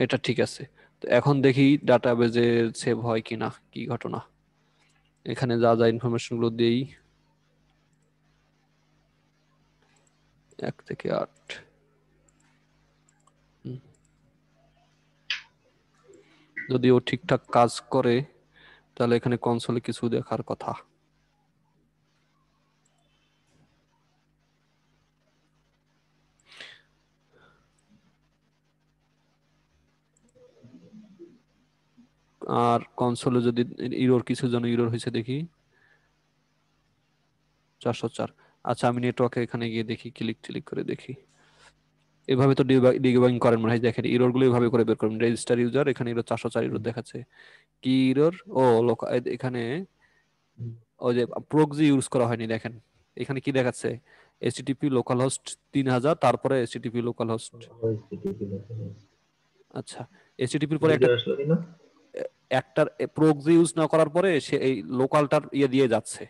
এটা ঠিক আছে। তো এখন দেখি ডাটাবেজে সেভ হয় কিনা, কি ঘটনা। এখানে যা যা ইনফরমেশন গুলো দেই, 1 থেকে 8। যদি ও ঠিকঠাক কাজ করে তাহলে এখানে কনসোলে কিছু দেখার কথা। আর কনসোলে যদি ইরর, কিছু জন ইরর হয়েছে দেখি, 404। আচ্ছা, আমি নেটওয়ার্কে এখানে গিয়ে দেখি, ক্লিক টিলিক করে দেখি। এভাবে তো ডিবাগিং করেন মনে হয়, দেখেন এরর গুলো এভাবে করে বের করবেন। রেজিস্টার ইউজার, এখানে এরর 404 এরর দেখাচ্ছে, কি এরর, ও এখানে ওই যে প্রক্সি ইউজ করা হয়নি, দেখেন এখানে কি দেখাচ্ছে, এইচটিটিপি লোকাল হোস্ট 3000, তারপরে এইচটিটিপি লোকাল হোস্ট। আচ্ছা, এইচটিটিপির পরে একটা, ভিডিও আসলো কিনা? একটার প্রক্সি ইউজ না করার পরে সে এই লোকালটার ইয়ে দিয়ে যাচ্ছে।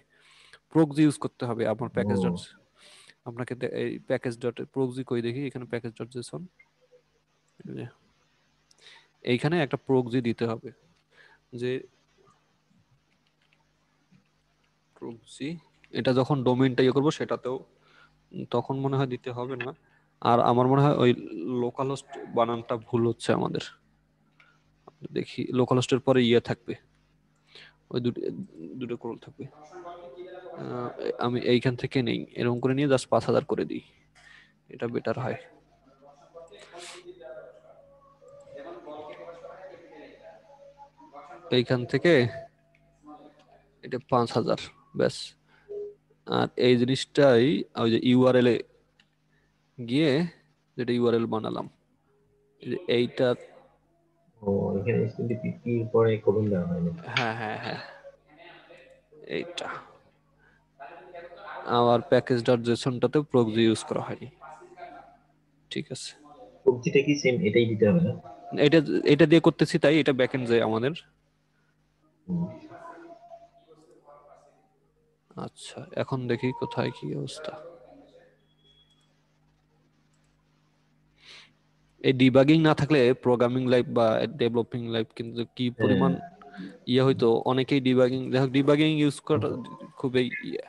প্রক্সি ইউজ করতে হবে আমার প্যাকেজ ডট, ও আপনাকে এই প্যাকেজ ডট প্রক্সি কই দেখি, এখানে প্যাকেজ ডট জেসন, এইখানে একটা প্রক্সি দিতে হবে, যে প্রক্সি, এটা যখন ডোমেইনটা ইয়ে করবো সেটাতেও তখন মনে হয় দিতে হবে না। আর আমার মনে হয় ওই লোকাল হোস্ট বানানটা ভুল হচ্ছে আমাদের, দেখি লোকাল হোস্টের পরে ইয়ে থাকবে, ওই দুটো দুটো ক্রল থাকবে। আহ, আমি এইখান থেকে নেই, এরকম করে নিয়ে জাস্ট 5000 করে দিই, এটা বেটার হয়। এইখান থেকে এটা 5000, ব্যাস। আর এই জিনিসটাই ওই যে ইউআরএল এ গিয়ে যেটা ইউআরএল বানালাম, এইটা, ও এখানে HTTP এর পরে কোলন দেওয়া হয় নাকি? হ্যাঁ হ্যাঁ হ্যাঁ, এইটা আমার প্যাকেজ ডট জেসনটাতে প্রক্সি ইউজ করা হয়নি, ঠিক আছে। প্রক্সিটা কি সেম এটাই দিতে হবে না? এটা এটা দিয়ে করতেছি, তাই এটা ব্যাকএন্ড যায় আমাদের। হুম। আচ্ছা, এখন দেখি কোথায় কি অবস্থা। এই ডিবাগিং না থাকলে প্রোগ্রামিং লাইফ বা ডেভেলপিং লাইফ কিন্তু কি হ্যাঁ, পরিমাণ ইয়ে হইতো, অনেকেই ডিবাগিং, দেখো ডিবাগিং ইউজ করা খুবই ইয়ে।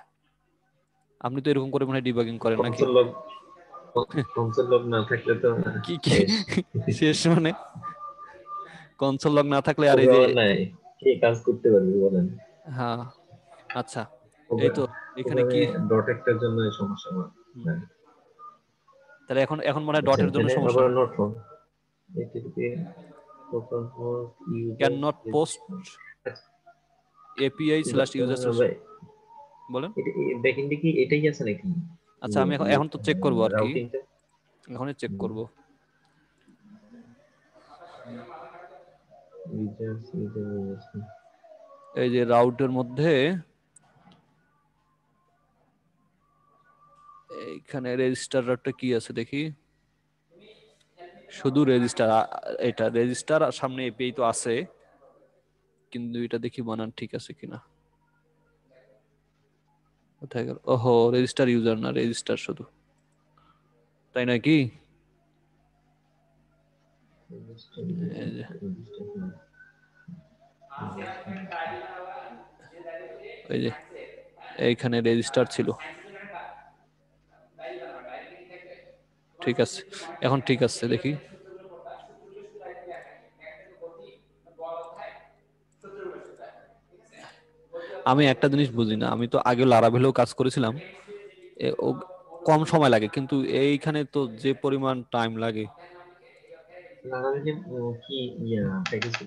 আপনি তো এরকম করে মনে হয় ডিবাগিং করেন নাকি? কনসোল লগ, কনসোল লগ না থাকলে তো কি কি শেষ। শেষ মানে, কনসোল লগ না থাকলে আর এই যে, প্রোগ্রামার নাই, কে কাজ করতে পারবে বলেন? হ্যাঁ, আচ্ছা, এই তো এখানে কি, প্রোগ্রামে ডট একটার জন্য এই সমস্যা হয়। হুম, তাহলে এখন এখন মনে হয় আচ্ছা ডটের জন্য এখানে সমস্যা। আবার note form HTTP total host can user not post আচ্ছা, এপিআই স্ল্যাশ ইউজার ভাই বলেন। এটা ব্যাকএন্ডে কি এটাই আছে নাকি? আচ্ছা, আমি এখন এখন তো চেক করবো আর কি, রাউটিংটা? এখনই চেক করব। ইউজার এই যে রাউটের মধ্যে এইখানে রেজিস্টার রাউটটা কি আছে দেখি, শুধু রেজিস্টার, এটা রেজিস্টার আর সামনে এপিআই তো আছে, কিন্তু এটা দেখি বানান ঠিক আছে কিনা। কোথায় গেল, ওহো, রেজিস্টার ইউজার না, রেজিস্টার শুধু, তাই নাকি? এই যে, এই যে এইখানে রেজিস্টার ছিল, ঠিক আছে, এখন ঠিক আছে দেখি। আমি একটা জিনিস বুঝি না, আমি তো আগে লারাভেলেও কাজ করেছিলাম, ও কম সময় লাগে, কিন্তু এইখানে তো যে পরিমাণ টাইম লাগে। লারাভেলে কি প্যাকেজ কিছু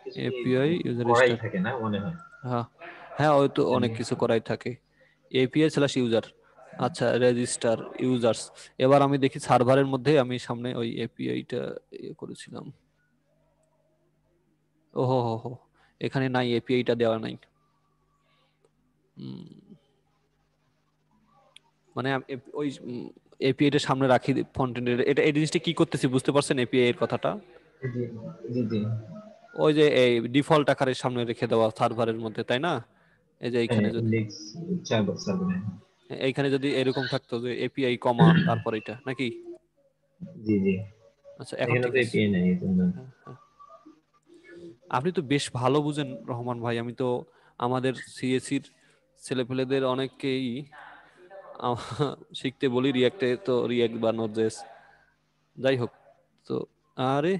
কি এপিআই ইউজার করাই স্টার, থাকে না মনে হয় হ্যাঁ হ্যাঁ, ওই তো আমি। অনেক কিছু করাই থাকে। এপিআই স্ল্যাশ ইউজার, আচ্ছা রেজিস্টার ইউজার্স। এবার আমি দেখি সার্ভারের মধ্যে আমি সামনে ওই এপিআইটা ইয়ে করেছিলাম, ওহো হো হো, এখানে নাই, এপিআইটা দেওয়া নাই। মানে ওই এপিআইটা সামনে রাখি ফ্রন্ট এন্ডের, এটা এই জিনিসটা কি করতেছি বুঝতে পারছেন, এপিআই এর কথাটা? জি জি জি। ওই যে এই ডিফল্ট আকারে সামনে রেখে দেওয়া সার্ভারের মধ্যে, তাই না? এই যে হ্যাঁ এইখানে যদি, ইন্ডেক্স সার্ভার সার্ভার। এইখানে যদি এরকম থাকতো যে এপিআই কমা তারপর এটা নাকি, জি জি, আচ্ছা এখন এখানে ঠিক তো আছে। এপিআই নাই এই জন্য। হ্যাঁ, হ্যাঁ। আপনি তো বেশ ভালো বুঝেন রহমান ভাই, আমি তো আমাদের সিএসির ছেলেপেলেদের অনেককেই শিখতে বলি রিয়াক্টে, তো রিয়াক্ট বা নোড.জেএস, যাই হোক। তো আরে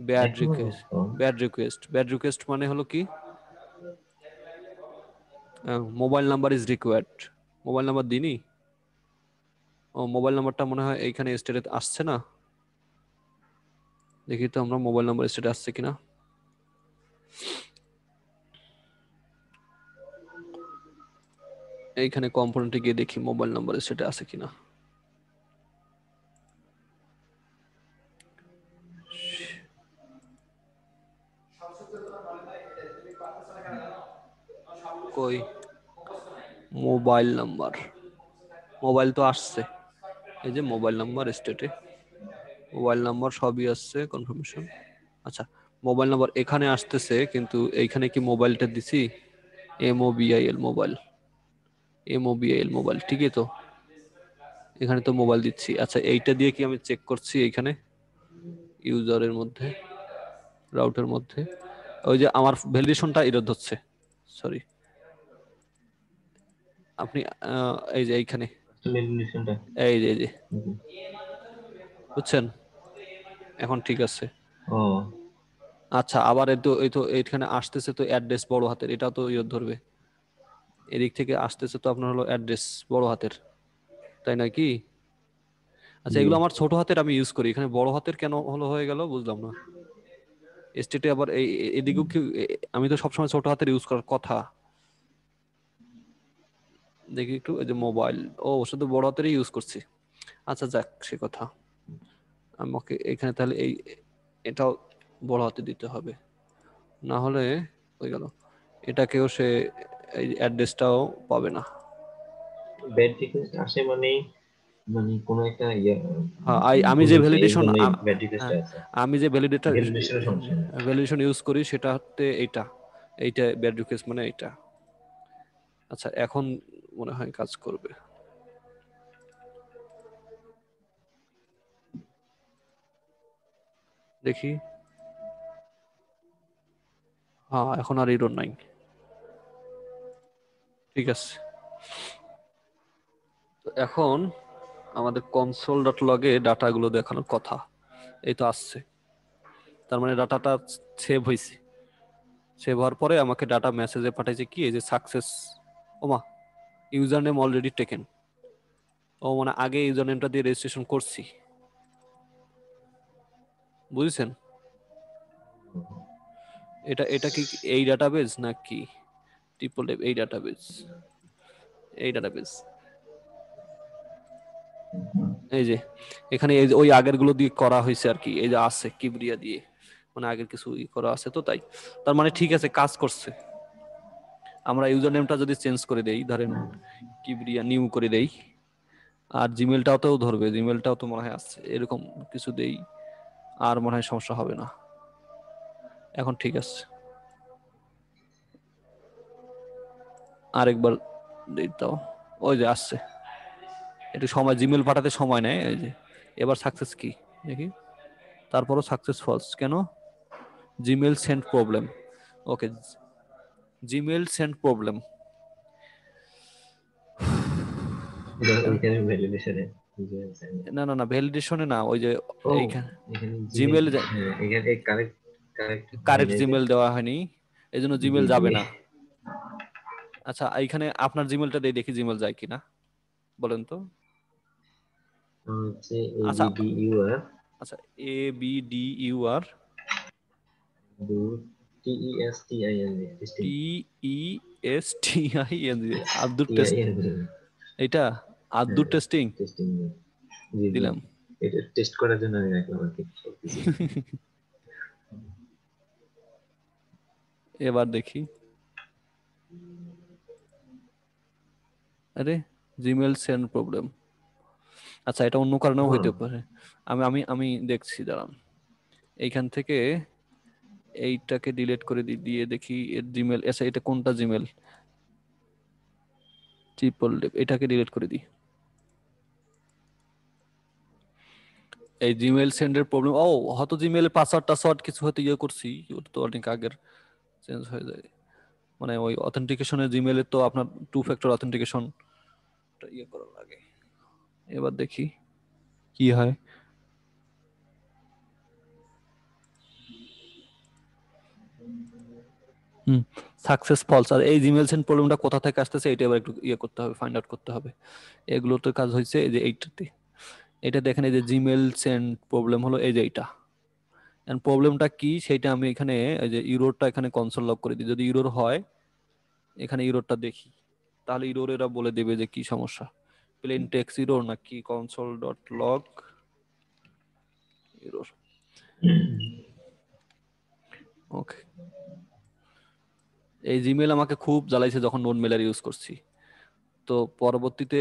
ব্যাড এখনো note request, form? Bad request, bad request মানে হলো কি, mobile number is required, mobile number দিনই, ও মোবাইল নাম্বারটা মনে হয় এইখানে স্টেটে আসছে না, দেখি তো আমরা মোবাইল নাম্বার স্টেটে আসছে কিনা। এইখানে কম্পোনেন্টে গিয়ে দেখি মোবাইল নাম্বার স্টেটে আছে কিনা। কই মোবাইল নাম্বার, মোবাইল তো আসছে, এই যে মোবাইল নাম্বার স্টেটে মোবাইল নাম্বার সবই আসছে কনফার্মেশন। আচ্ছা মোবাইল নাম্বার এখানে আসতেছে, কিন্তু এইখানে কি মোবাইলটা দিছি? MOBIL মোবাইল, MOBIL মোবাইল, ঠিকই তো, এখানে তো মোবাইল দিচ্ছি। আচ্ছা এইটা দিয়ে কি আমি চেক করছি এইখানে ইউজারের মধ্যে, রাউটের মধ্যে, ওই যে আমার ভ্যালিডেশনটা এরর হচ্ছে, সরি আপনি এই যে এইখানে, লেমিনেশনটা এই যে বুঝছেন, এখন ঠিক আছে। ও আচ্ছা আবার এই তো এইখানে আসতেছে তো অ্যাড্রেস বড় হাতের, এটা তো ইয়ে ধরবে, এদিক থেকে আসতেছে তো আপনার হলো অ্যাড্রেস বড় হাতের, তাই না কি? আচ্ছা জি। এগুলো আমার ছোট হাতের আমি ইউজ করি, এখানে বড় হাতের কেন হলো হয়ে গেল বুঝলাম না। স্টেটে আবার এদিকেও কি, আমি তো সবসময় ছোট হাতের ইউজ করার কথা। দেখি একটু, এই যে মোবাইল, ও শুধু বড় হাতেরই ইউজ করছি। আচ্ছা যাক সে কথা, আমাকে এখানে তাহলে এটাও বড় হাতে দিতে হবে, না হলে হয়ে গেল, এটাকেও সে এই অ্যাড্রেসটাও পাবে না। ব্যাড রিকোয়েস্ট আসে মানে, মানে কোনো একটা হ্যাঁ আমি ভুল যে হয়েছে এর ভ্যালিডেশন, জন্য ব্যাড রিকোয়েস্ট আছে। আমি যে ভ্যালিডেশনের সমস্যা না। ভ্যালিডেশন ইউজ করি সেটাতে এইটা ব্যাড রিকোয়েস্ট মানে এইটা। আচ্ছা এখন মনে হয় কাজ করবে, দেখি। হ্যাঁ এখন আর এরর নাই, ঠিক আছে। তো এখন আমাদের কনসোল ডট লগে ডাটাগুলো দেখানোর কথা, এই তো আসছে, তার মানে ডাটাটা সেভ হয়েছে। সেভ হওয়ার পরে আমাকে ডাটা মেসেজে পাঠাইছে কি, এই যে সাকসেস, ওমা ইউজার নেম অলরেডি টেকেন, ও মানে আগে ইউজার নেমটা দিয়ে রেজিস্ট্রেশন করছি, বুঝছেন? এটা এটা কি এই ডাটাবেজ নাকি ট্রিপল এই ডাটাবেজ, এই ডাটাবেজ, এই যে এখানে এই যে ওই আগের গুলো দিয়ে করা হয়েছে আর কি, এই যে আছে কিবরিয়া দিয়ে, মানে আগের কিছু করা আছে তো তাই, তার মানে ঠিক আছে কাজ করছে। আমরা ইউজার নেমটা যদি চেঞ্জ করে দেই, ধরেন কিবরিয়া নিউ করে দেই, আর জিমেলটাও ধরবে, জিমেলটাও তো মনে হয় আসছে, এরকম কিছু দেই, আর মনে হয় সমস্যা হবে না, এখন ঠিক আছে। আরেকবার দিতাও, ওই যে আসছে, একটু সময় জিমেল পাঠাতে সময় নেয়, এই যে এবার সাকসেস কি দেখি, তারপরও সাকসেস ফলস কেন, জিমেল সেন্ড প্রবলেম, ওকে জিমেল সেন্ড প্রবলেম, এটা ওইখানে ভ্যালিডেশনে যে আছে। না না না ভ্যালিডেশনে না, ওই যে ও এইখানে এখানে জিমেল, জিমেল, হ্যাঁ এখানে কারেক্ট কারেক্ট হয় কারেক্ট নাই যে। জিমেল দেওয়া হয়নি, এই জন্য জি জিমেল জি। যাবে না। আচ্ছা এইখানে আপনার জিমেলটা দিয়ে দেখি জিমেল যায় কিনা, বলেন তো। হচ্ছে আচ্ছা ABDUR আচ্ছা ABDUR TESTIN TESTIN, Abdur test, TIN এইটা হ্যাঁ আব্দুর টেস্টিং টেস্টিং। জি জি, দিলাম। এটা টেস্ট করার জন্য আমি রাখলাম আর কি সবকিছু। এবার দেখি, আরে জিমেল সেন্ড প্রবলেম, আচ্ছা এটা অন্য কারণেও হ্যাঁ হইতে পারে, আমি আমি আমি দেখছি দাঁড়ান, এইখান থেকে এইটাকে ডিলিট করে দিয়ে দেখি এর জিমেল, আচ্ছা এটা কোনটা জিমেল, ট্রিপল এটাকে ডিলিট করে দিই, এই জিমেল সেন্ডের প্রবলেম, ও হয়তো জিমেল পাসওয়ার্ড টাসওয়ার্ড কিছু হয়তো ইয়ে করছি, ওটা তো অনেক আগের চেঞ্জ হয়ে যায়, মানে ওই অথেন্টিকেশনের জিমেলে তো আপনার টু ফ্যাক্টর অথেন্টিকেশন ইয়ে করা লাগে। এবার দেখি কি হয়, হুম সাকসেস ফলস, আর এই জিমেল সেন্ড প্রবলেমটা কোথা থেকে আসতেছে এটা এবার একটু ইয়ে করতে হবে, ফাইন্ড আউট করতে হবে। এগুলো তো কাজ হয়েছে এই যে এইটাতে, এটা দেখেন এই যে জিমেল সেন্ড প্রবলেম হলো এই যে এইটা, এন্ড প্রবলেমটা কি সেটা আমি এখানে এই যে ইউরোরটা এখানে কনসোল লগ করে দিই, যদি ইউরোর হয় এখানে ইউরোরটা দেখি, তাহলে ইউরোর এরা বলে দেবে যে কি সমস্যা, প্লেন টেক্সট ইউরোর নাকি কনসোল ডট লগ ইউরোর, ওকে এই জিমেল আমাকে খুব জ্বালাইছে যখন নোট মেলার ইউজ করছি। তো পরবর্তীতে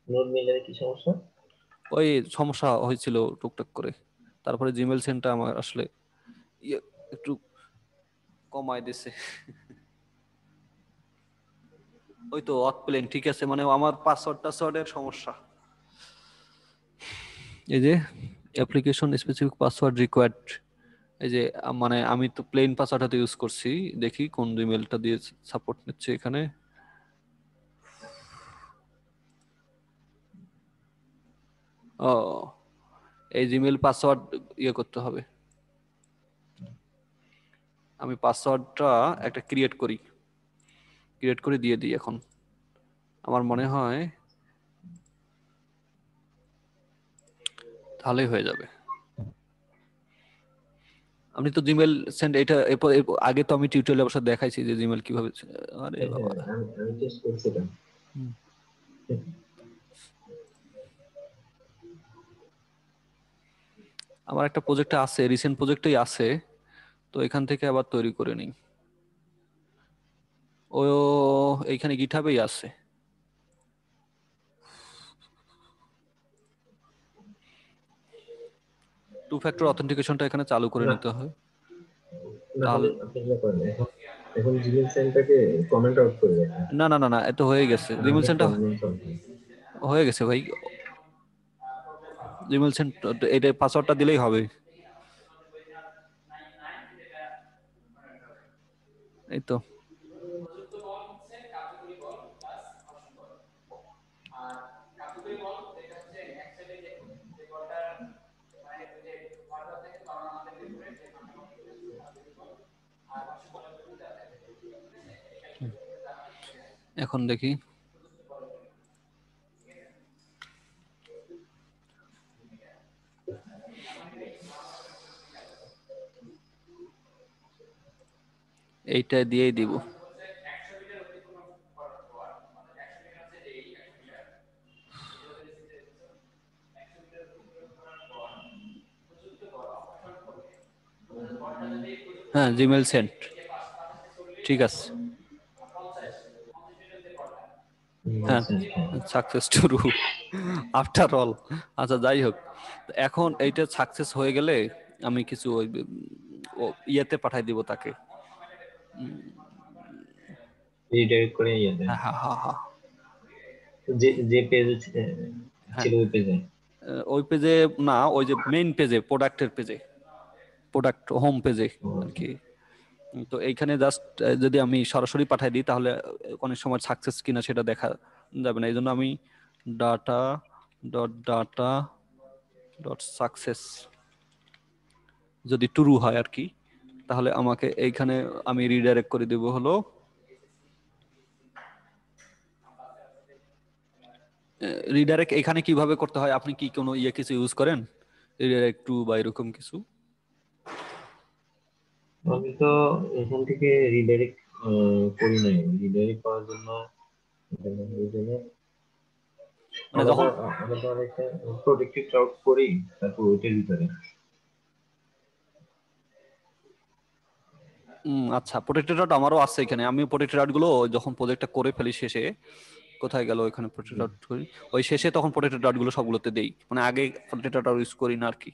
নোট মেলার কি সমস্যা? ওই সমস্যা হয়েছিল টুকটাক করে। তারপরে জিমেল সেন্টার আমার আসলে একটু কমায় দিছে। ওই তো প্লেন ঠিক আছে, মানে আমার পাসওয়ার্ডের সমস্যা। এই যে অ্যাপ্লিকেশন স্পেসিফিক পাসওয়ার্ড রিকোয়ার্ড, এই যে মানে আমি তো প্লেন পাসওয়ার্ডটা ইউজ করছি, দেখি কোন ইমেলটা দিয়ে সাপোর্ট নিচ্ছে এখানে। ও, এই জিমেল পাসওয়ার্ড করতে হবে। আমি পাসওয়ার্ডটা একটা ক্রিয়েট করে দিয়ে দিই এখন। আমার মনে হয় তাহলেই হয়ে যাবে। আপনি তো জিমেল সেন্ড এটা আগে তো আমি টিউটোরিয়ালে অবশ্য দেখাইছি যে জিমেল কিভাবে। আরে হ্যাঁ বাবা, হ্যাঁ, আমি টেস্ট করছিলাম। আমার একটা প্রজেক্টে আছে, রিসেন্ট প্রজেক্টেই আছে, তো এখান থেকে আবার তৈরি করে নিই। ও এইখানে গিটহাবেই আছে। টু ফ্যাক্টর অথেন্টিকেশনটা এখানে চালু করে না, নিতে হয়। না হলে তাহলে আপনি কি করেন এখন? এখন জিমেল সেন্টারকে কমেন্ট আউট করে রাখেন, না, এত হয়ে গেছে। জিমেল নাহলে সেন্টার প্রবলেম সলভ হয়। হয়ে গেছে ভাই। জিমেল সেন্টার এটা পাসওয়ার্ডটা দিলেই হবে। এই তো। এখন দেখি। এইটা দিয়েই দিব। হ্যাঁ, জিমেল সেন্ট ঠিক আছে। হ্যাঁ, আচ্ছা, হ্যাঁ। Success true after all. আচ্ছা যাই হোক, এখন এইটা সাকসেস হয়ে গেলে আমি কিছু ওই ইয়েতে পাঠাই দিব তাকে। রিডাইরেক্ট করে ইয়ে দেন, হ্যাঁ হ্যাঁ হ্যাঁ হ্যাঁ যে যে পেজ হ্যাঁ। ছিল ওই পেজে। ওই পেজে না, ওই যে মেইন পেজে, প্রোডাক্টের পেজে, প্রোডাক্ট হোম পেজে আর কি। তো এইখানে জাস্ট যদি আমি সরাসরি পাঠাই দিই তাহলে অনেক সময় সাকসেস কিনা সেটা দেখা যাবে না। এই জন্য আমি ডাটা ডট সাকসেস যদি ট্রু হয় আর কি, তাহলে আমাকে এইখানে আমি রিডাইরেক্ট করে দেব হলো রিডাইরেক্ট। এখানে কিভাবে করতে হয়, আপনি কি কোনো কিছু ইউজ করেন রিডাইরেক্ট টু বা এরকম কিছু? আমি তো এখান থেকে রিডাইরেক্ট করি নাই। রিডাইরেক্ট করার জন্য এই জন্য মানে আলাদা যখন আলাদা একটা প্রোটেক্টেড রাউট করি, তারপর ওইটার ভিতরে। আচ্ছা, প্রোটেক্টেড রড আমারও আছে এখানে। আমি প্রোটেক্টেড রড গুলো যখন প্রজেক্টটা করে ফেলি শেষে, কোথায় গেল এখানে প্রোটেক্টেড রড করি, ওই শেষে তখন প্রোটেক্টেড রড গুলো সবগুলোতে দেই, মানে আগে প্রোটেক্টেড রড ইউজ করি না আর কি।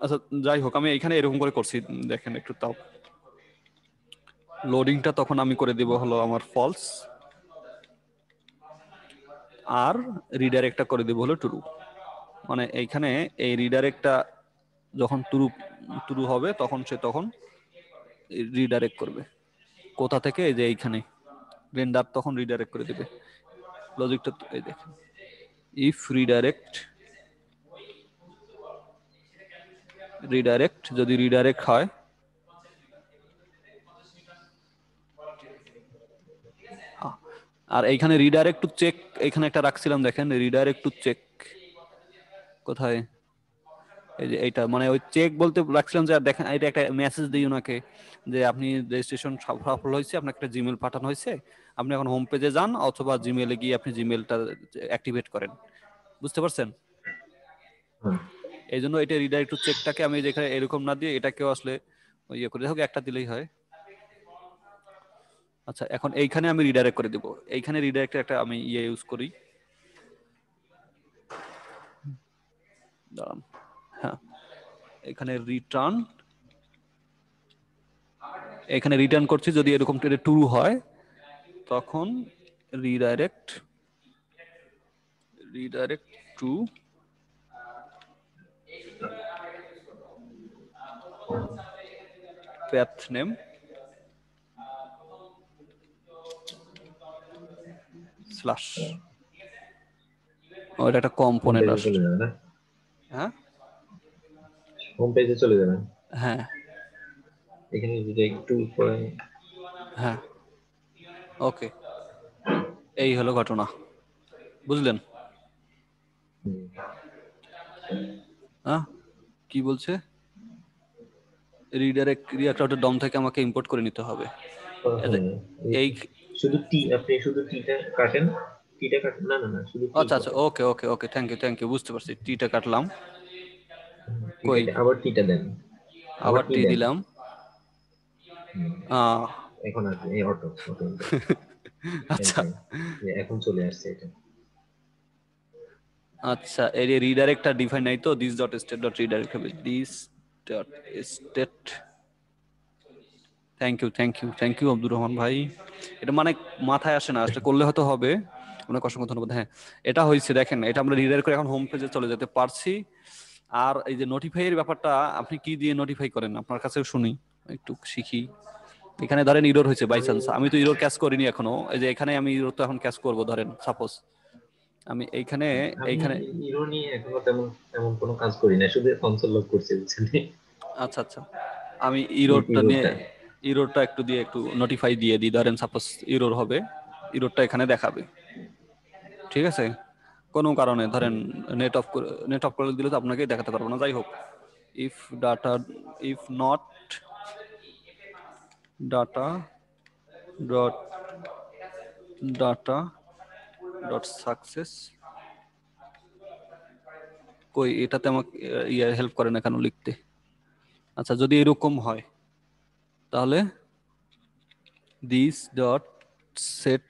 আচ্ছা যাই হোক, আমি এখানে এরকম করে করছি, দেখেন একটু তাও। লোডিংটা তখন আমি করে দিব হলো আমার ফলস, আর রিডাইরেক্টটা করে দিব হলো ট্রু। মানে এইখানে এই রিডাইরেক্টটা যখন ট্রু ট্রু হবে তখন সে তখন রিডাইরেক্ট করবে কোথা থেকে, এই যে এইখানে রেন্ডার তখন রিডাইরেক্ট করে দেবে। লজিকটা এই দেখেন, ইফ রিডাইরেক্ট যদি রিডাইরেক্ট হয়, আর এইখানে রিডাইরেক্ট টু চেক, এখানে একটা রাখছিলাম দেখেন, রিডাইরেক্ট টু চেক কোথায়, এই যে এইটা, মানে ওই চেক বলতে রাখছিলাম যে দেখেন এটা একটা মেসেজ দিই ওনাকে যে আপনি রেজিস্ট্রেশন সফল হয়েছে, আপনাকে একটা জিমেল পাঠানো হয়েছে, আপনি এখন হোম পেজে যান অথবা জিমেলে গিয়ে আপনি জিমেলটা অ্যাক্টিভেট করেন। বুঝতে পারছেন? হ্যাঁ, এই জন্য এটা রিডাইরেক্ট টু চেকটাকে আমি যেখানে এরকম না দিয়ে এটাকেও আসলে করে হোক একটা দিলেই হয়। আচ্ছা, এখন এইখানে আমি রিডাইরেক্ট করে দিব। এইখানে রিডাইরেক্টের একটা আমি ইউজ করি, দাঁড়ান। হ্যাঁ, এখানে রিটার্ন, এখানে রিটার্ন করছি যদি এরকম ট্রু হয় তখন redirect to path name slash, ওটা একটা হোম কম্পোনেন্ট পেজে চলে আসছে। যাবে না? হ্যাঁ হোম পেজে চলে যাবেন, হ্যাঁ এখানে যদি একটু উপরে। হ্যাঁ, ওকে, এই হলো ঘটনা, বুঝলেন? হ্যাঁ, কি বলছে? রিডাইরেক্ট ডম থেকে আমাকে ইম্পোর্ট করে নিতে হবে। হ্যাঁ, এই শুধু টি, আপনি শুধু টিটা কাটেন, টিটা কাটেন, না না না, শুধু টি আচ্ছা আচ্ছা, কাটেন। ওকে ওকে ওকে, থ্যাংক ইউ, বুঝতে পারছি। টিটা কাটলাম, টি কই কেটে আবার টিটা দেন, আবার আবার টি টি দেন। দিলাম। হুম, আহ, এখন আসবে এই অটো অটো আচ্ছা এন্টার, এখন চলে আসছে এটা। আচ্ছা, এই যে রিডাইরেক্টটা ডিফাইন নাই তো, this dot state dot redirect হবে, this dot state. Thank you Abdur Rahman ভাই, এটা মানে মাথায় আসে না, আসলে করলে হয়তো হবে। অনেক অসংখ্য ধন্যবাদ। হ্যাঁ, এটা হয়েছে, দেখেন এটা আমরা রিডাইরেক্ট করে এখন হোম পেজে চলে যেতে পারছি। আর এই যে নোটিফাই এর ব্যাপারটা, আপনি কি দিয়ে নোটিফাই করেন আপনার কাছেও শুনি, একটু শিখি। এখানে ধরেন ইরোর হয়েছে বাই আমি চান্স, আমি তো ইরোর ক্যাচ করিনি এখনো, এই যে এখানে আমি ইরোর তো এখন ক্যাচ করব, ধরেন সাপোজ আমি এইখানে আমি এইখানে ইরো নিয়ে এখনো তেমন তেমন কোনো কাজ করি না, শুধু কনসোল লক করছি, বুঝছেন? আচ্ছা আচ্ছা, আমি ইরোরটা নিয়ে, ইরোটা। ইরোরটা একটু দিয়ে একটু নোটিফাই দিয়ে দিই, ধরেন সাপোজ ইরোর হবে, ইরোরটা এখানে দেখাবে, ঠিক আছে? কোনো কারণে ধরেন নেট অফ করে দিলে তো আপনাকে দেখাতে পারবো না, যাই হোক। If data, if not data dot data dot success, কই এটাতে আমাকে ইয়ে হেল্প করে না কেন লিখতে? আচ্ছা, যদি এরকম হয় তাহলে দিস ডট সেট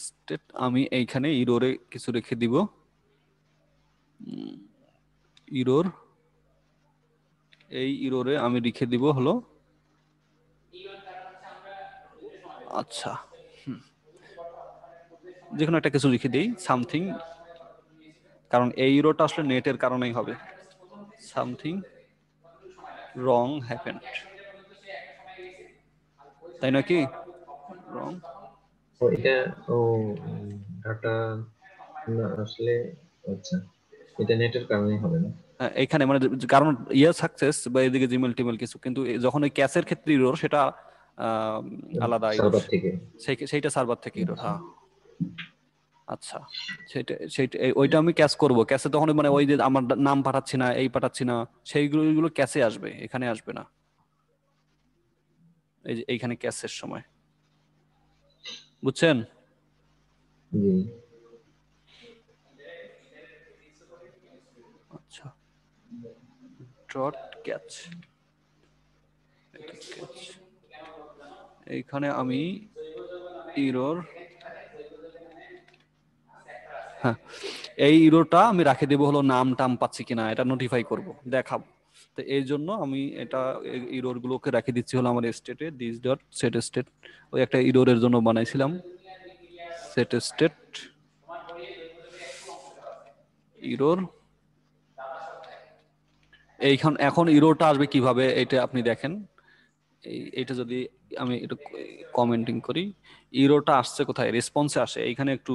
স্টেট, আমি এইখানে ইরোরে কিছু রেখে দিব, ইরোর, এই ইরোরে আমি লিখে দিব হলো, আচ্ছা যে কোনো একটা কিছু লিখে দিই সামথিং, কারণ এই ইরোটা আসলে নেটের কারণেই হবে, সামথিং রং হ্যাপেন্ড, তাই নাকি? রং, ও এটা, ও ডাটা না আসলে, আচ্ছা, এটা নেটের কারণেই হবে না। এখানে মানে কারণ ইয়ে সাকসেস বা এদিকে জিমেল টিমেল কিছু, কিন্তু যখন ওই ক্যাশের ক্ষেত্রে ইরোর সেটা আহ, আলাদা ইরোর, সার্ভার থেকে। সেইটা সার্ভার থেকে ইরোর। আচ্ছা। হ্যাঁ, আচ্ছা, সেটা সেটা ওইটা আমি ক্যাশ করব, ক্যাশে তখন মানে ওই যে আমার নাম পাঠাচ্ছি না, এই পাঠাচ্ছি না, সেইগুলো ক্যাশে আসবে, এখানে আসবে না, এই যে এইখানে ক্যাশের সময়, বুঝছেন? জি। আচ্ছা, ডট ক্যাচ, এইখানে আমি ইরোর, হ্যাঁ, এই ইরোটা আমি রাখে দেবো হলো নাম টাম পাচ্ছি কিনা এটা নোটিফাই করব, দেখাবো। তো এই জন্য আমি এটা ইরোর গুলোকে রেখে দিচ্ছি হলো আমার স্টেটে, দিস ডট সেট স্টেট, ওই একটা ইরোরের জন্য বানাইছিলাম সেট স্টেট ইরোর। এইখান এখন ইরোরটা আসবে কিভাবে এটা আপনি দেখেন, এইটা যদি আমি একটু কমেন্টিং করি, ইরোরটা আসছে কোথায়, রেসপন্সে আসে, এইখানে একটু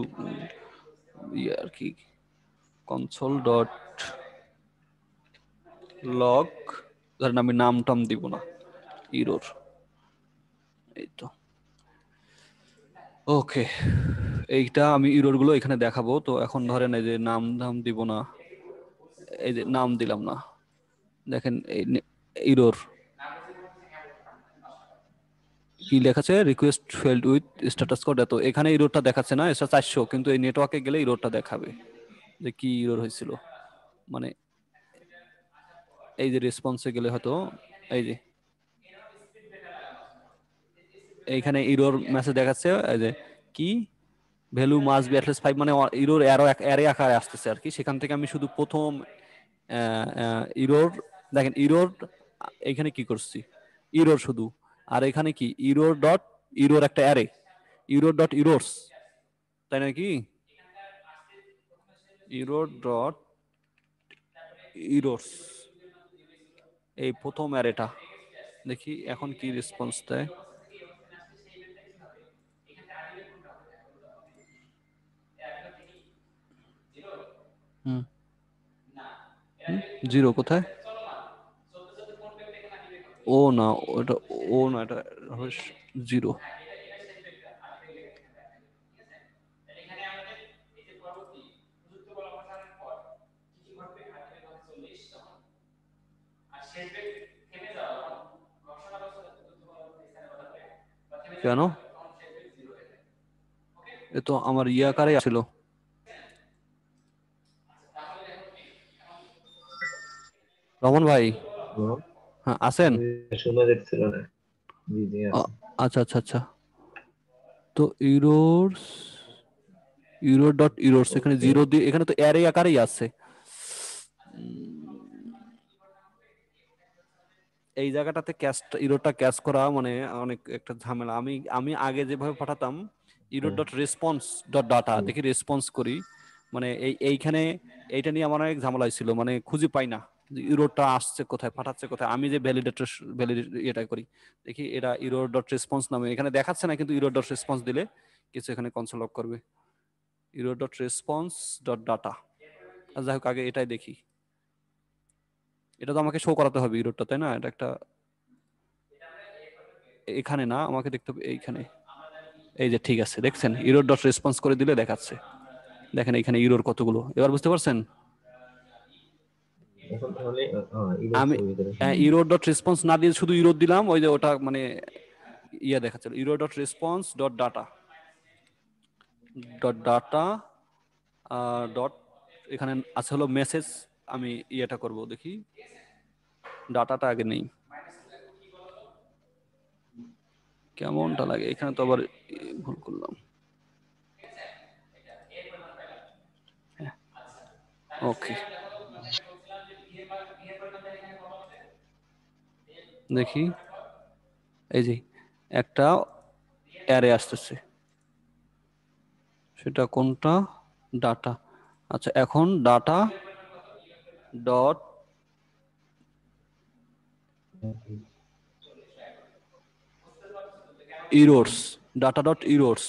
ইয়ে আর কি, কনসোল ডট লগ, ধরেন আমি নাম টাম দিব না, ইরোর, এই তো, ওকে। এইটা আমি ইরোর গুলো এখানে দেখাবো, তো এখন ধরেন এই যে নাম ধাম দিব না, এই যে নাম দিলাম না, দেখেন ইরোর কি লেখাছে, request failed with status code এত, এখানে ইরোরটা দেখাচ্ছে না, এটা 400, কিন্তু এই নেটওয়ার্কে গেলে ইরোরটা দেখাবে যে কি ইরোর হয়েছিল, মানে এই যে রেসপন্সে গেলে হয়তো, এই যে এইখানে ইরোর মেসেজ দেখাচ্ছে এই যে কি ভ্যালু মাস্ট বি অ্যাটলিস্ট 5, মানে ইরোর অ্যারে আকারে আসতেছে আর কি। সেখান থেকে আমি শুধু প্রথম ইরোর, দেখেন ইরোর এখানে কি করছি, ইরোর শুধু, আর এখানে কি ইরোর ডট ইরোর একটা অ্যারে, ইরোর ডট ইরোর্স, তাই নাকি, ইরোর ডট ইরোর্স, এই প্রথম অ্যারেটা। দেখি এখন কি রেসপন্স দেয়। হুম, জিরো কোথায়, ও না ওটা, ও না এটা জিরো। কেন, এ তো আমার ইয়ে আকারে ছিল। রমন ভাই, হ্যাঁ, হ্যাঁ আছেন? শোনা যাচ্ছিল না। জি জি আছে। আচ্ছা আচ্ছা আচ্ছা, তো ইরোর্স, ইরো ডট ইরোর্স, এখানে ওকে। জিরো দিয়ে, এখানে তো অ্যারে আকারেই আছে। এই জায়গাটাতে ক্যাশ, ইরোটা ক্যাশ করা মানে অনেক একটা ঝামেলা। আমি আমি আগে যেভাবে পাঠাতাম ইরো হ্যাঁ, ডট রেসপন্স ডট ডাটা, হুম, দেখি রেসপন্স করি, মানে এইখানে এইটা নিয়ে আমার অনেক ঝামেলা ছিল, মানে খুঁজে পাই না যে ইরোটা আসছে কোথায়, পাঠাচ্ছে কোথায়। আমি যে ভ্যালিডেটর এটা করি, দেখি এরা ইরো ডট রেসপন্স নামে এখানে দেখাচ্ছে না, কিন্তু ইরো ডট রেসপন্স দিলে কিছু এখানে কনসোল লক করবে, error dot response dot data. যাই হোক আগে এটাই দেখি, এটা তো আমাকে শো করাতে হবে ইরোডটা, তাই না, এটা একটা, এখানে না আমাকে দেখতে হবে এইখানে। এই যে ঠিক আছে, দেখছেন ইরোর ডট রেসপন্স করে দিলে দেখাচ্ছে, দেখেন এখানে ইরোর কতগুলো, এবার বুঝতে পারছেন। এখন তাহলে ইরোর আমি ভিতরে শুনুন। ইরোর ডট রেসপন্স না দিয়ে শুধু ইরোর দিলাম, ওই যে ওটা মানে ইয়ে দেখাচ্ছিল, error dot response dot data, dot data dot, এখানে আছে হলো মেসেজ। আমি ইয়েটা করব দেখি, ডাটাটা আগে নেই, কেমনটা লাগে এখানে, তো আবার ভুল করলাম। ওকে, দেখি এই যে একটা অ্যারে আসতেছে, সেটা কোনটা, ডাটা। আচ্ছা এখন data dot errors, data dot errors,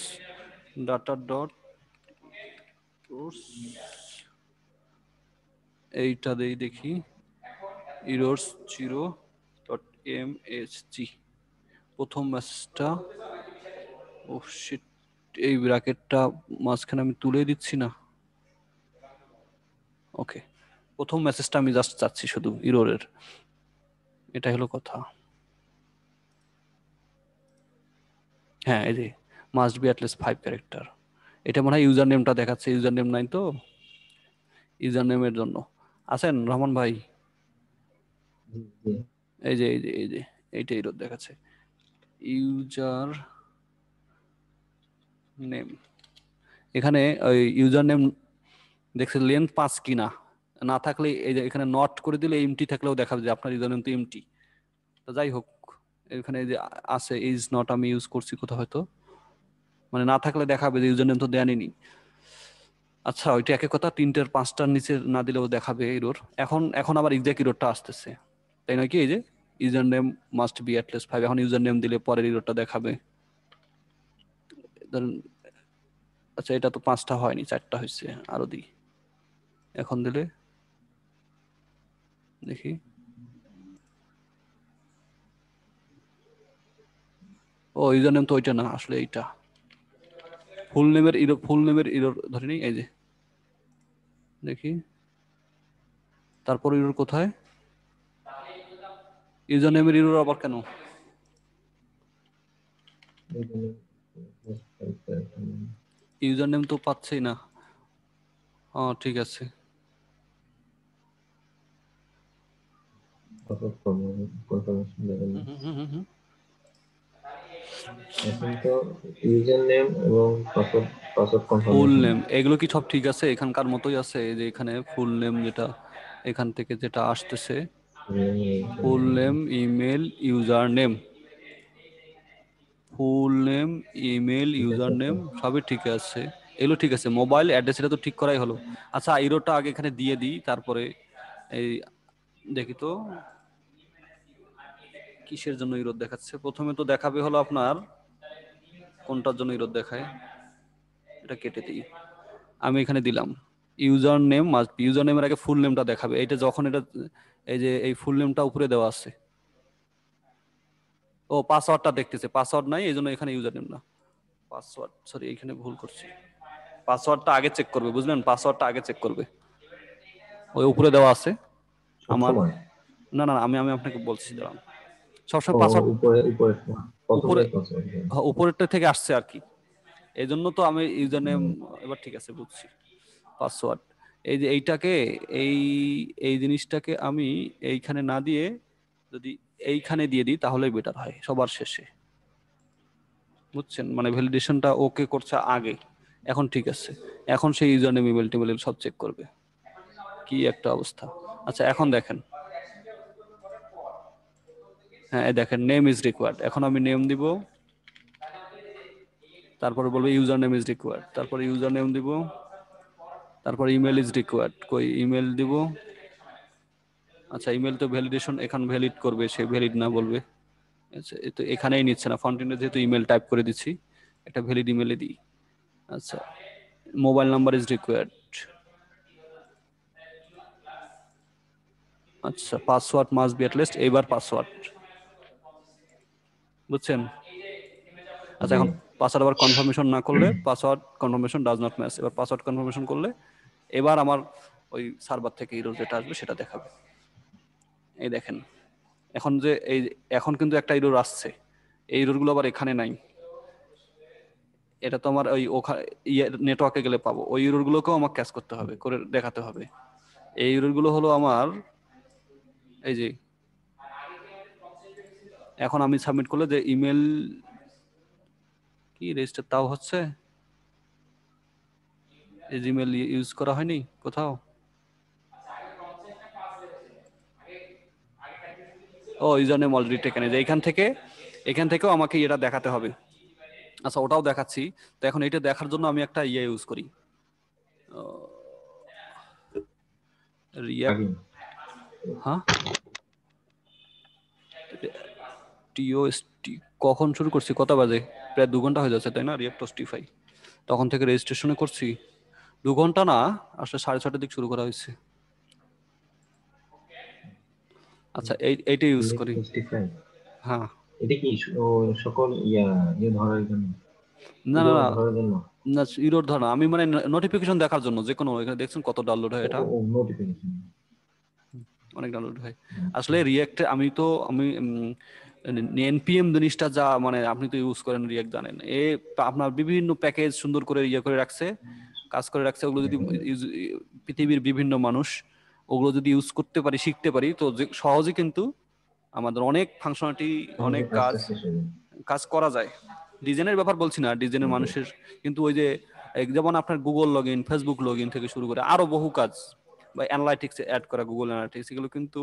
data dot এইটা দেই দেখি, errors zero dot M H G, প্রথম ম্যাসেজটা, ও শিট, এই ব্র্যাকেটটা মাঝখানে আমি তুলে দিচ্ছি না। ওকে, প্রথম মেসেজটা আমি জাস্ট চাচ্ছি শুধু ইরোরের, এটা হলো কথা। হ্যাঁ এই যে মাস্ট বি অ্যাটলিস্ট 5 ক্যারেক্টার, এটা মনে হয় ইউজার নেমটা দেখাচ্ছে, ইউজার নেম নাই তো, ইউজার নেমের জন্য। আছেন রহমান ভাই? জি জি। এই যে এই যে এই যে এইটা ইরোর দেখাচ্ছে, ইউজার নেম, এখানে ওই ইউজার নেম দেখছে লেন্থ 5 কিনা, না থাকলে এই যে এখানে নট করে দিলে এমটি থাকলেও দেখাবে যে আপনার ইউজার নেম তো এমটি। তো যাই হোক, এখানে যে আছে ইজ নট, আমি ইউজ করছি কোথাও হয়তো, মানে না থাকলে দেখাবে যে ইউজার নেম তো দেয়ানি। আচ্ছা ওইটা একের কথা, 3টের 5টার নিচে না দিলেও দেখাবে এরর। এখন এখন আবার এক্সাক্ট এররটা আসতেছে, তাই নয় কি, এই যে user name must B at least 5, এখন ইউজার নেম দিলে পরের এররটা দেখাবে। ধরেন, আচ্ছা এটা তো 5টা হয়নি, 4টা হয়েছে, আরো দিই, এখন দিলে দেখি, ও ইউজার নেম তো ওইটা না, আসলে এইটা ফুল নেমের এরর ধরে নিই, এই যে দেখি, তারপর এরর কোথায়, ইউজার নেমের এরর আবার কেন, ইউজার নেম তো পাচ্ছেই না। ঠিক আছে, কনফার্মেশন দেবেন। হুম হুম হুম হুম হুম। এখন তো ইউজার নেম এবং পাসওয়ার্ড পাসওয়ার্ড ফুল কনফার্মেশন। নেম এগুলো কি সব ঠিক আছে? এখানকার মতোই আছে? এই যে এখানে ফুল নেম যেটা এখান থেকে যেটা আসতেছে, full name, email, user name, full name, email, ঠিক ইউজার আছে তো? নেম সবই ঠিক আছে। এগুলো ঠিক আছে। মোবাইল অ্যাড্রেস এটা তো ঠিক করাই হলো। আচ্ছা, ইরোটা আগে এখানে দিয়ে দিই, তারপরে এই দেখি তো কিসের জন্য ইরোড দেখাচ্ছে। প্রথমে তো দেখাবে হলো আপনার কোনটার জন্য ইরোড দেখায়, এটা কেটে দিই। আমি এখানে দিলাম user name must be, user নেমের আগে ফুল নেমটা দেখাবে। এইটা যখন এটা এই যে এই ফুল নেমটা উপরে দেওয়া আছে, ও পাসওয়ার্ডটা দেখতেছে, পাসওয়ার্ড নাই, এই জন্য এখানে ইউজার নেম না, পাসওয়ার্ড, সরি এখানে ভুল করছি। পাসওয়ার্ডটা আগে চেক করবে, বুঝলেন? পাসওয়ার্ডটা আগে চেক করবে, ওই উপরে দেওয়া আছে সব আমার। সময়? না না না, আমি আমি আপনাকে বলছি, দাঁড়ান। সবসময় ও, পাসওয়ার্ড উপরে উপরে উপরে, প্রথমেই পাসওয়ার্ড। উপরেরটা থেকে আসছে আর কি। এই জন্য তো আমি ইউজার নেম, এবার ঠিক আছে বুঝছি। পাসওয়ার্ড, এই যে এইটাকে, এই এই জিনিসটাকে আমি এইখানে না দিয়ে যদি এইখানে দিয়ে দিই তাহলেই বেটার হয় সবার শেষে, বুঝছেন? মানে ভ্যালিডেশনটা ওকে করছে আগে। এখন ঠিক আছে, এখন সেই ইউজার নেম, ইমেল টিমেল সব চেক করবে। কি একটা অবস্থা। আচ্ছা এখন দেখেন, হ্যাঁ এই দেখেন নেম ইজ রিকোয়ার্ড। এখন আমি নেম দিব, তারপরে বলবো ইউজার নেম ইজ রিকোয়ার্ড, তারপরে ইউজার নেম দিব, তারপর ইমেল ইজ রিকোয়ার্ড, কই ইমেল দিব। আচ্ছা ইমেল তো ভ্যালিডেশন এখন ভ্যালিড করবে, সে ভ্যালিড না বলবে। আচ্ছা তো এখানেই নিচ্ছে না, ফন্টেনে যেহেতু ইমেল টাইপ করে দিচ্ছি, একটা ভ্যালিড ইমেলে দিই। আচ্ছা মোবাইল নাম্বার ইজ রিকোয়ার্ড। আচ্ছা password must be at least, এইবার পাসওয়ার্ড, বুঝছেন? আচ্ছা জি। এখন পাসওয়ার্ড আবার কনফার্মেশন না করলে, password confirmation does not match, এবার পাসওয়ার্ড কনফার্মেশন করলে এবার আমার ওই সার্ভার থেকে ইরোর যেটা আসবে সেটা দেখাবে। এই দেখেন এখন যে এই, এখন কিন্তু একটা ইরোর আসছে, এই ইরোর গুলো আবার এখানে নাই। এটা তো আমার ওই ওখানে নেটওয়ার্কে গেলে পাবো, ওই ইরোর গুলোকেও আমার ক্যাচ করতে হবে, করে দেখাতে হবে। এই ইরোর গুলো হলো আমার এই যে, এখন আমি সাবমিট করলে যে ইমেল কি রেজিস্টার তাও হচ্ছে, এই জিমেল ইউজ করা হয়নি কোথাও। ও ইউজার নেম অলরেডি টেকেন, যে এখান থেকে, এখান থেকেও আমাকে এটা দেখাতে হবে। আচ্ছা ওটাও দেখাচ্ছি। তো এখন এটা দেখার জন্য আমি একটা ইয়ে ইউজ করি, রিয়াক্ট। আগে হ্যাঁ, টিও, কখন শুরু করছি, কত বাজে? প্রায় 2 ঘন্টা হয়ে যাচ্ছে তাই না? রিয়াক্ট টোস্টিফাই তখন থেকে রেজিস্ট্রেশনে করছি, 2 ঘন্টা না, আসলে 6:30টার দিক শুরু করা হয়েছে। আচ্ছা এইটা ইউজ সিলেক্ট করি। জাস্টিফাই। হ্যাঁ, এটা কি সকল ইয়ে ধরার জন্য, না না ইরো না ধরার জন্য? না, ইরোর ধরনা আমি মানে নোটিফিকেশন দেখার জন্য, যে কোনো এখানে দেখছেন কত ডাউনলোড হয় এটা, ও নোটিফিকেশন। অনেক ডাউনলোড হয়। আচ্ছা। আসলে রিয়েক্টে আমি তো আমি এনপিএম জিনিসটা যা, মানে আপনি তো ইউজ করেন রিয়েক্ট জানেন, এ আপনার বিভিন্ন প্যাকেজ সুন্দর করে ইয়ে করে রাখছে, কাজ করে রাখছে। ওগুলো যদি পৃথিবীর বিভিন্ন মানুষ ওগুলো যদি ইউজ করতে পারি, শিখতে পারি, তো সহজে কিন্তু আমাদের অনেক ফাংশনালিটি, সহজে অনেক কাজ কাজটা শেষ হয়ে যায়। কাজ করা যায়। ডিজাইনের ব্যাপার বলছি না, ডিজাইনের জি। মানুষের কিন্তু ওই যে যেমন আপনার Google log in, Facebook log in থেকে শুরু করে আরো বহু কাজ, বা অ্যানালাইটিক্স অ্যাড করা, গুগল অ্যানালাইটিক্স, এগুলো কিন্তু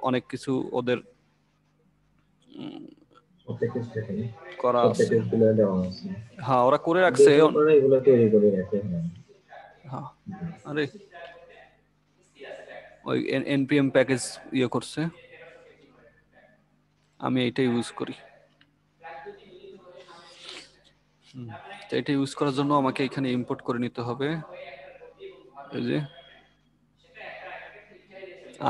অনেক কিছু ওদের সব প্যাকেজ থাকে না? করা সব আছে। প্যাকেজ গুলো দেওয়া আছে। হ্যাঁ ওরা করে রাখছে। ডেভেলপাররা এগুলো তৈরি করে রাখে, হ্যাঁ। হ্যাঁ, আরে ওই এনপিএম প্যাকেজ ইয়ে করছে, আমি এইটা ইউজ করি। তো এটা ইউজ করার জন্য আমাকে এখানে ইম্পোর্ট করে নিতে হবে, এই যে।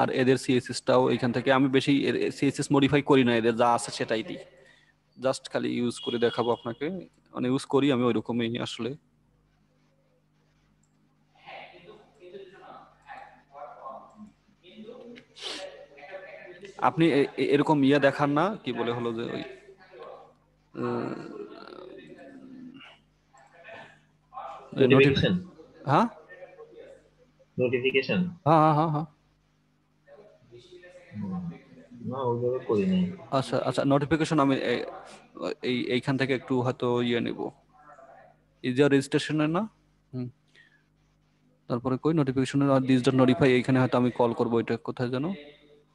আর এদের সিএসএসটাও এখান থেকে, আমি বেশি সিএসএস মডিফাই করি না, এদের যা আছে সেটাই দিই, জাস্ট খালি ইউজ করে দেখাবো আপনাকে। মানে ইউজ করি আমি ওইরকমই আসলে। আপনি এরকম ইয়ে দেখান না, কি বলে হলো যে ওই নোটিফাই, নোটিফিকেশন। হ্যাঁ নোটিফিকেশন। হ্যাঁ হ্যাঁ হ্যাঁ হ্যাঁ, না ওইভাবে করি নাই। আচ্ছা আচ্ছা, নোটিফিকেশন আমি এইখান থেকে একটু হয়তো নিব, ইজিয়ার রেজিস্ট্রেশনের না। হুম, তারপরে কই নোটিফিকেশনের আর দিস ডট নোটিফাই, এইখানে হয়তো আমি কল করবো, এটা কোথায় জানো,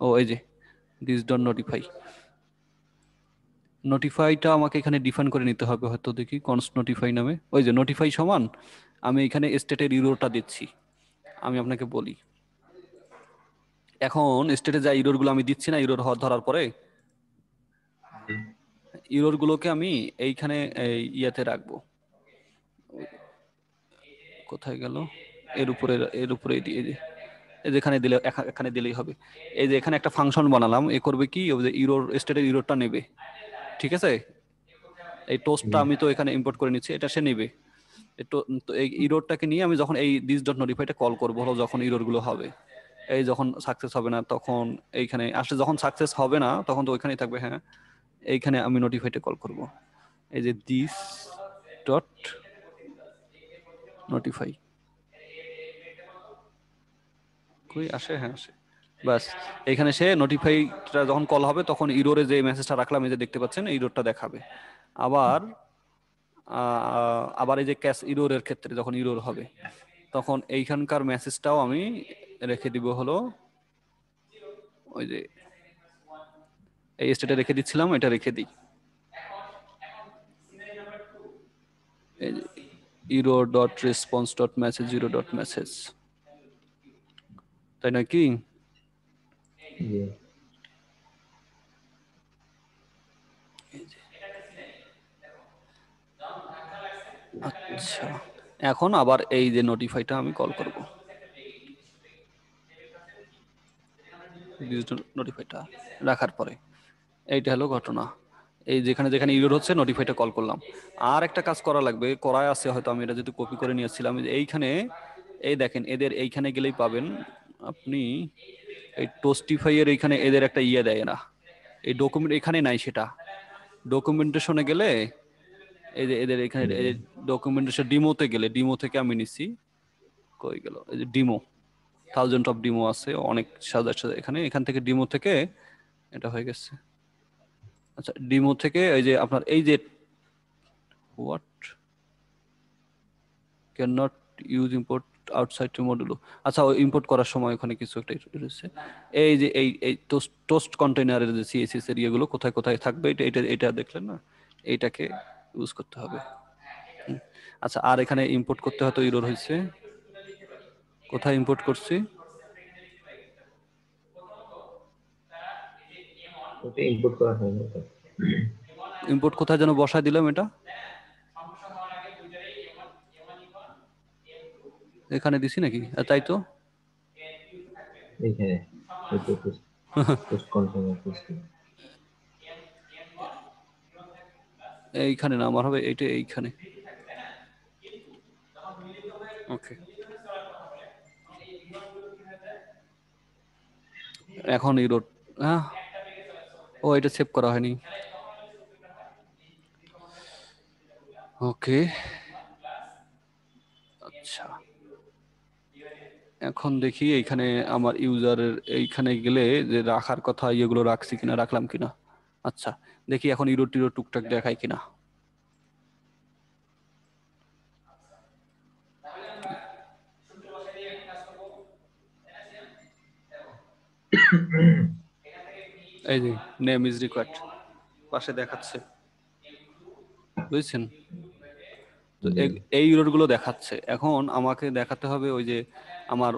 ও এই যে দিস ডট নোটিফাই। নোটিফাইটা আমাকে এখানে ডিফাইন করে নিতে হবে হয়তো, দেখি কনস্ট নোটিফাই নামে, ওই যে নোটিফাই সমান আমি এখানে স্টেটের ইউরোটা দিচ্ছি। আমি আপনাকে বলি, এখন স্টেটে যা ইউরোর গুলো আমি দিচ্ছি না, ইউরোর ধরার পরে ইউরোর গুলোকে আমি এইখানে এই ইয়াতে রাখবো, কোথায় গেল, এর উপরে যেখানে দিলে এখানে দিলেই হবে। এই যে এখানে একটা ফাংশন বানালাম, এ করবে কি, ওই যে ইউরোর স্টেটের ইউরোটা নেবে, ঠিক আছে। এই টোস্টটা আমি তো এখানে ইম্পোর্ট করে নিচ্ছি, এটা সে নেবে। তো এই ইরোরটাকে নিয়ে আমি যখন এই দিস ডট নোটিফাইটা কল করবো, হলো যখন ইরোর গুলো হবে, এই যখন সাকসেস হবে না তখন এইখানে আসলে, যখন সাকসেস হবে না তখন তো ওইখানেই থাকবে, হ্যাঁ এইখানে আমি নোটিফাইটা কল করব, এই যে দিস ডট নোটিফাই, কই আসে, হ্যাঁ আসে, বাস। এখানে সে নোটিফাইটা যখন কল হবে তখন ইরোরে যে মেসেজটা রাখলাম, এই যে দেখতে পাচ্ছেন ইরোরটা দেখাবে। আবার আবার এই যে ক্যাশ ইরোরের ক্ষেত্রে যখন ইরোর হবে তখন এইখানকার মেসেজটাও আমি রেখে দিব, হলো ওই যে এই স্টেটে রেখে দিচ্ছিলাম, এটা রেখে দিই, error dot response dot message, zero dot message, তাই নাকি? জি। আচ্ছা, এখন আবার এই যে নোটিফাইটা আমি কল করব, নোটিফাইটা রাখার পরে এইটা হলো ঘটনা। এই যেখানে যেখানে ইউরোর হচ্ছে নোটিফাইটা কল করলাম। আর একটা কাজ করা লাগবে, করায় আছে হয়তো, আমি এটা যদি কপি করে নিয়েছিলাম, এইখানে এই দেখেন এদের এইখানে গেলেই পাবেন আপনি, এই টোস্টিফাই এর এইখানে এদের একটা ইয়ে দেয় না, এই ডকুমেন্ট এখানে নাই, সেটা ডকুমেন্টেশনে গেলে এই যে এদের এখানে ডকুমেন্টেশন ডিমোতে গেলে, ডিমো থেকে আমি নিছি, কই গেল, এই যে ডিমো, থাউজেন্ড অফ ডিমো আছে অনেক সাজা সাজা, এখানে এখান থেকে ডিমো থেকে এটা হয়ে গেছে। আচ্ছা, ডিমো থেকে এই যে আপনার এই যে what can not use import outside to module, আচ্ছা ওই ইম্পোর্ট করার সময় ওখানে কিছু একটা রয়েছে, এই যে এই টোস্ট কন্টেইনারের যে সিএসএস এর ইয়েগুলো কোথায় কোথায় থাকবে, এটা এটা এটা দেখলেন না, এইটাকে ইউজ করতে হবে। আচ্ছা, আর এখানে ইম্পোর্ট করতে হয়তো ইরোর হয়েছে, কোথায় ইম্পোর্ট করছি, ওটা ইম্পোর্ট করা হয় না তো। ইম্পোর্ট কোথায় যেন বসায় দিলাম, এটা এখানে দিছি নাকি, তাই তো। এইখানে ওই তো পোস্ট কন্টেইনার পোস্ট। এইখানে না, আমার হবে এইটা এইখানে, ওকে। এখন ইরোড, হ্যাঁ, ও এটা সেভ করা হয়নি, ওকে। আচ্ছা, এখন দেখি এইখানে আমার ইউজারের এইখানে গেলে যে রাখার কথা ইয়েগুলো রাখছি কিনা, রাখলাম কিনা। আচ্ছা, দেখি এখন ইরো টিরো টুকটাক দেখায় কিনা। এই যে নেম ইজ রিকোয়ার্ড পাশে দেখাচ্ছে, বুঝছেন তো, এই ইউরোর গুলো দেখাচ্ছে। এখন আমাকে দেখাতে হবে ওই যে আমার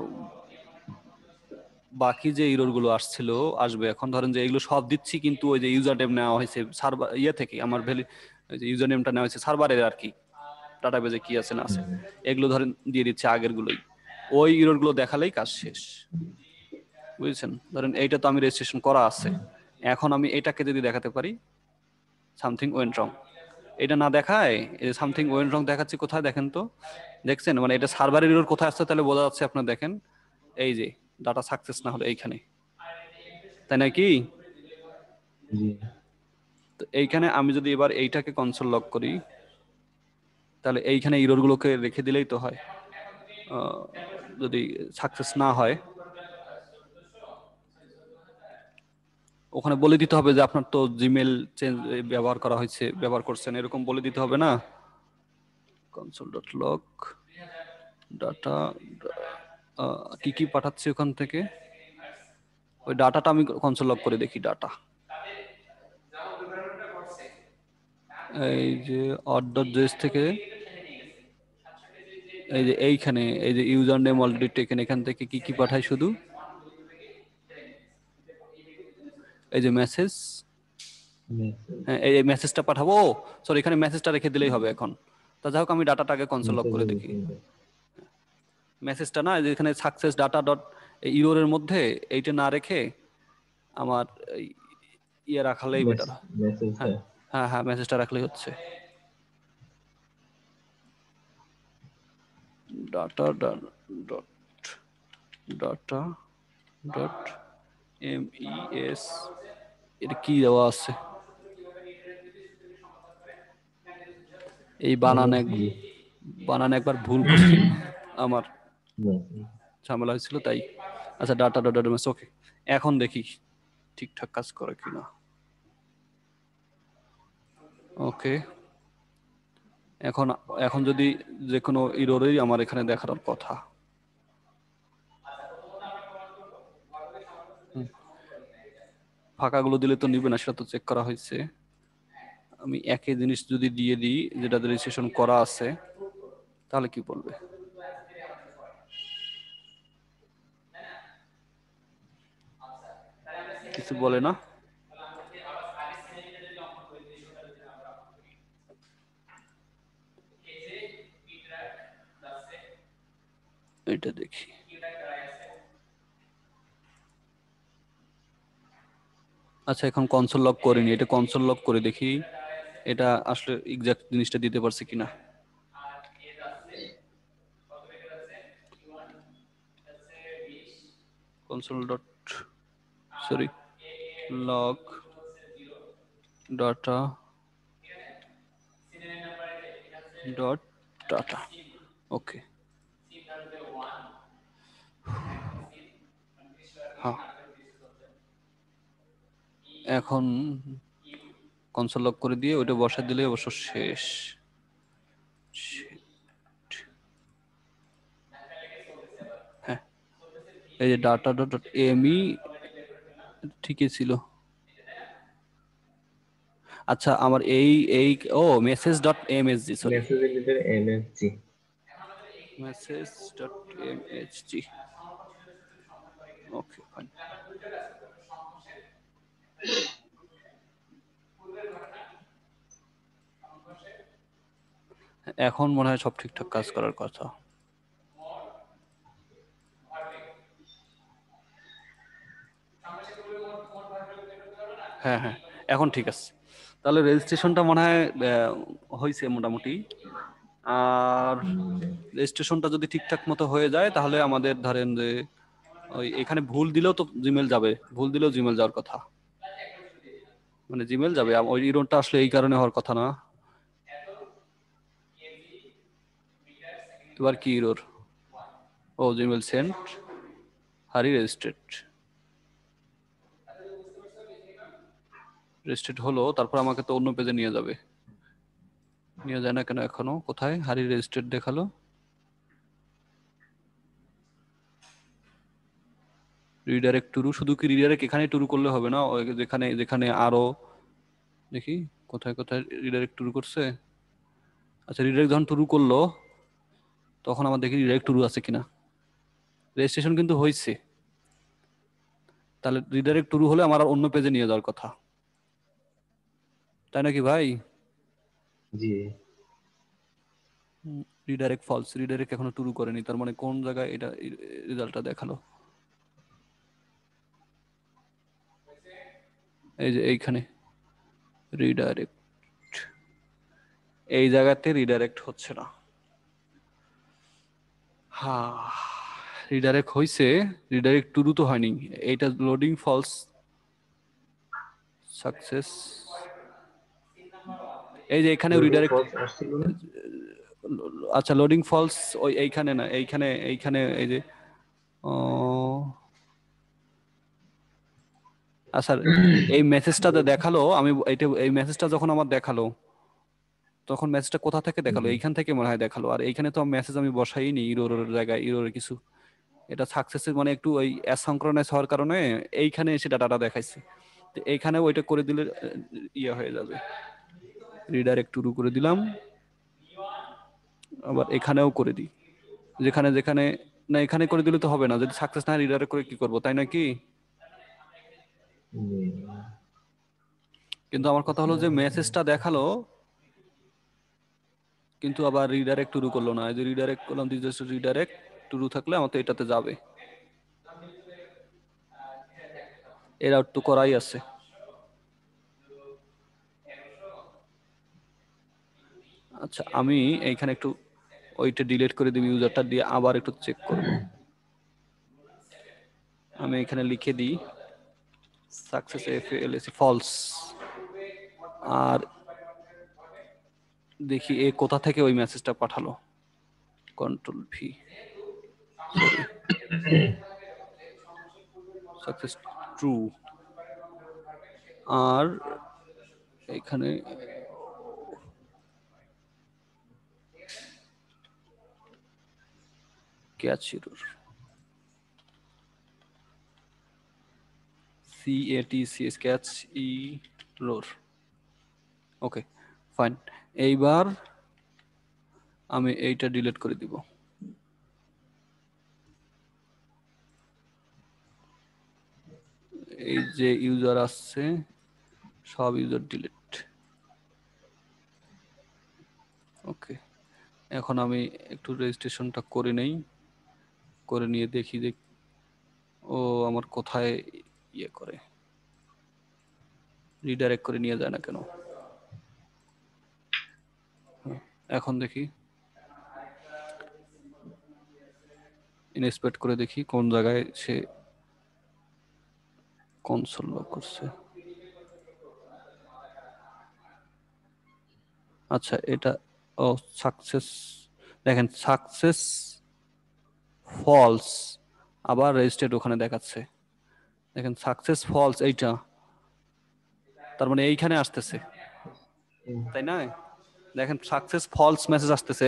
বাকি যে ইরোর গুলো আসছিল, আসবে। এখন ধরেন যে এগুলো সব দিচ্ছি, কিন্তু ওই যে ইউজার নেম নেওয়া হয়েছে সার্ভার ইয়ে থেকে, আমার ভ্যালি ওই যে ইউজার নেমটা নেওয়া হয়েছে সার্ভারের আর কি, ডাটাবেজে কি আছে না আছে, এগুলো ধরেন দিয়ে দিচ্ছে আগের গুলোই, ওই ইরোর গুলো দেখালেই কাজ শেষ, বুঝছেন। ধরেন এইটা তো আমি রেজিস্ট্রেশন করা আছে, এখন আমি এটাকে যদি দেখাতে পারি সামথিং ওয়েন্ট রং, এটা না দেখায় এই যে সামথিং ওয়েন্ট রং দেখাচ্ছি, কোথায় দেখেন তো, দেখছেন মানে এটা সার্ভারের ইরোর কোথায় আসছে, তাহলে বোঝা যাচ্ছে আপনার, দেখেন এই যে ডাটা সাকসেস না হলে এইখানে, তাই নাকি? জি। তো এইখানে আমি যদি এবার এইটাকে কনসোল লক করি, তাহলে এইখানে ইরোর গুলোকে রেখে দিলেই তো হয়। যদি সাকসেস না হয়, ওখানে বলে দিতে হবে যে আপনার তো জিমেল চেঞ্জ ব্যবহার করা হয়েছে, ব্যবহার করছেন, এরকম বলে দিতে হবে না। console.log ডাটা কি কি পাঠাচ্ছি ওখান থেকে, ওই ডাটাটা আমি কনসোল লগ করে দেখি। ডাটা এই যে auth.js থেকে, এই যে এইখানে এই যে ইউজার নেম অলরেডি টেকেন, এখান থেকে কি কি পাঠাই শুধু এই যে মেসেজ, হ্যাঁ এই মেসেজটা পাঠাবো। সরি, এখানে মেসেজটা রেখে দিলেই হবে এখন। তা যাই হোক, আমি ডাটাটাকে কনসোল লগ করে দেখি। মেসেজটা না, যে এখানে সাকসেস ডাটা ডট ইউরোর মধ্যে এইটা না রেখে আমার ইয়ে রাখালেই বেটার। হ্যাঁ হ্যাঁ হ্যাঁ, মেসেজটা রাখলেই হচ্ছে। Data dot data dot MES, এটা কি দেওয়া আছে? এই বানানে একবার ভুল করছি, আমার ঝামেলা হয়েছিল তাই। আচ্ছা, ডাটা ডট এমএস, ওকে। এখন দেখি ঠিকঠাক কাজ করে কিনা। ওকে, এখন এখন যদি যে কোনো ইরোরই আমার এখানে দেখানোর কথা। ফাঁকাগুলো দিলে তো নিবে না, সেটা তো চেক করা হয়েছে। আমি একই জিনিস যদি দিয়ে দিই যেটা রেজিস্ট্রেশন করা আছে, তাহলে কি বলবে? কিছু বলে না। এটা দেখি। আচ্ছা, এখন কনসোল লক করিনি, এটা কনসোল লক করে দেখি এটা আসলে এক্সাক্ট জিনিসটা দিতে পারছে কিনা। Console dot sorry log data dot data, okay. হ্যাঁ, এখন কনসোল লক করে দিয়ে ওইটা বসা দিলে অবশ্য শেষ। হ্যাঁ, এই যে ডাটা ডট এমই ঠিকই ছিল। আচ্ছা, আমার এই এই ও মেসেজ ডট এমএসজি, সরি মেসেজের ভিতরে MSG, message dot MSG, okay fine. এখন মনে হয় সব ঠিকঠাক কাজ করার কথা। হ্যাঁ হ্যাঁ, এখন ঠিক আছে। তাহলে রেজিস্ট্রেশনটা মনে হয় হয়েছে মোটামুটি। আর রেজিস্ট্রেশনটা যদি ঠিকঠাক মতো হয়ে যায়, তাহলে আমাদের ধরেন যে ওই এখানে ভুল দিলেও তো জিমেল যাবে, ভুল দিলেও জিমেল যাওয়ার কথা, মানে জিমেল যাবে। ওই ইরোরটা আসলে এই কারণে হওয়ার কথা না। এবার কি ইরোর? ও জিমেল সেন্ট হারি রেজিস্ট্রেড, রেজিস্ট্রেড হলো, তারপর আমাকে তো অন্য পেজে নিয়ে যাবে। নিয়ে যায় না কেন এখনো? কোথায় হারি রেজিস্ট্রেড দেখালো? রিডাইরেক্ট টুরু, শুধু কি রিডাইরেক্ট এখানে টুরু করলে হবে না? যেখানে যেখানে আরো দেখি কোথায় কোথায় রিডাইরেক্ট টুরু করছে। আচ্ছা, রিডাইরেক্ট যখন টুরু করলো, তখন আমার দেখি রিডাইরেক্ট টুরু আছে কিনা। রেজিস্ট্রেশন কিন্তু হয়েছে, তাহলে রিডাইরেক্ট টুরু হলে আমার আর অন্য পেজে নিয়ে যাওয়ার কথা, তাই নাকি ভাই? জি রিডাইরেক্ট ফলস, রিডাইরেক্ট এখনো টুরু করেনি, তার মানে কোন জায়গায় এটা রেজাল্টটা দেখালো? এই যে এইখানে রিডাইরেক্ট, এই জায়গাতে রিডাইরেক্ট হচ্ছে না। হ্যাঁ, রিডাইরেক্ট হয়েছে, রিডাইরেক্ট টুরু তো হয়নি। এইটা লোডিং ফলস সাকসেস, এই যে এখানেও লোডিং রিডাইরেক্ট। ফলস আসছিল না? আচ্ছা, লোডিং ফলস ওই এইখানে না, এইখানে এইখানে এই যে আচ্ছা, এই মেসেজটাতে দেখালো, আমি এইটা এই মেসেজটা যখন আমার দেখালো তখন মেসেজটা কোথা থেকে দেখালো? এইখান থেকে মনে হয় দেখালো। আর এইখানে তো মেসেজ আমি বসাইনি ইরোরের জায়গায়, ইরোরের কিছু। এটা সাকসেসের মানে একটু ওই অ্যাসাইনক্রোনাইজ হওয়ার কারণে এইখানে এসে ডাটাটা দেখাইছে। তো এইখানে ওইটা করে দিলে ইয়ে হয়ে যাবে। রিডাইরেক্ট টু করে দিলাম, আবার এখানেও করে দিই। যেখানে যেখানে না, এখানে করে দিলে তো হবে না, যদি সাকসেস না রিডাইরেক্ট করে কি করব, তাই নাকি? কিন্তু আমার কথা হলো যে মেসেজটা দেখালো কিন্তু আবার রিডাইরেক্ট টু করলো না। এই যে রিডাইরেক্ট করলাম, দিস রিডাইরেক্ট টু থাকলে আমার তো এটাতে যাবে। এর আউট তো করাই আছে। আচ্ছা, আমি এইখানে একটু ওইটা ডিলিট করে দিব, ইউজারটা দিয়ে আবার একটু চেক করব। আমি এখানে লিখে দিই সাকসেস এফএলএসি ফলস, আর দেখি এ কোথা থেকে ওই মেসেজটা পাঠালো। Control V, success true. আর এখানে catch error, CATCH catch error. Okay, fine. এইবার আমি এইটা ডিলিট করে দিব। এই যে ইউজার আসছে সব ইউজার ডিলিট। ওকে, এখন আমি একটু রেজিস্ট্রেশনটা করে নেই, করে নিয়ে দেখি যে ও আমার কোথায় ইয়ে করে, রিডাইরেক্ট করে নিয়ে যায় না কেন। এখন দেখি ইনস্পেক্ট করে দেখি কোন জায়গায় সে কনসোল লক করছে। আচ্ছা, এটা ও সাকসেস, দেখেন সাকসেস ফলস, আবার রেজিস্টার্ড ওখানে দেখাচ্ছে। দেখেন সাকসেস ফলস এইটা, তার মানে এইখানে আসতেছে, তাই না? দেখেন সাকসেস ফলস মেসেজ আসতেছে।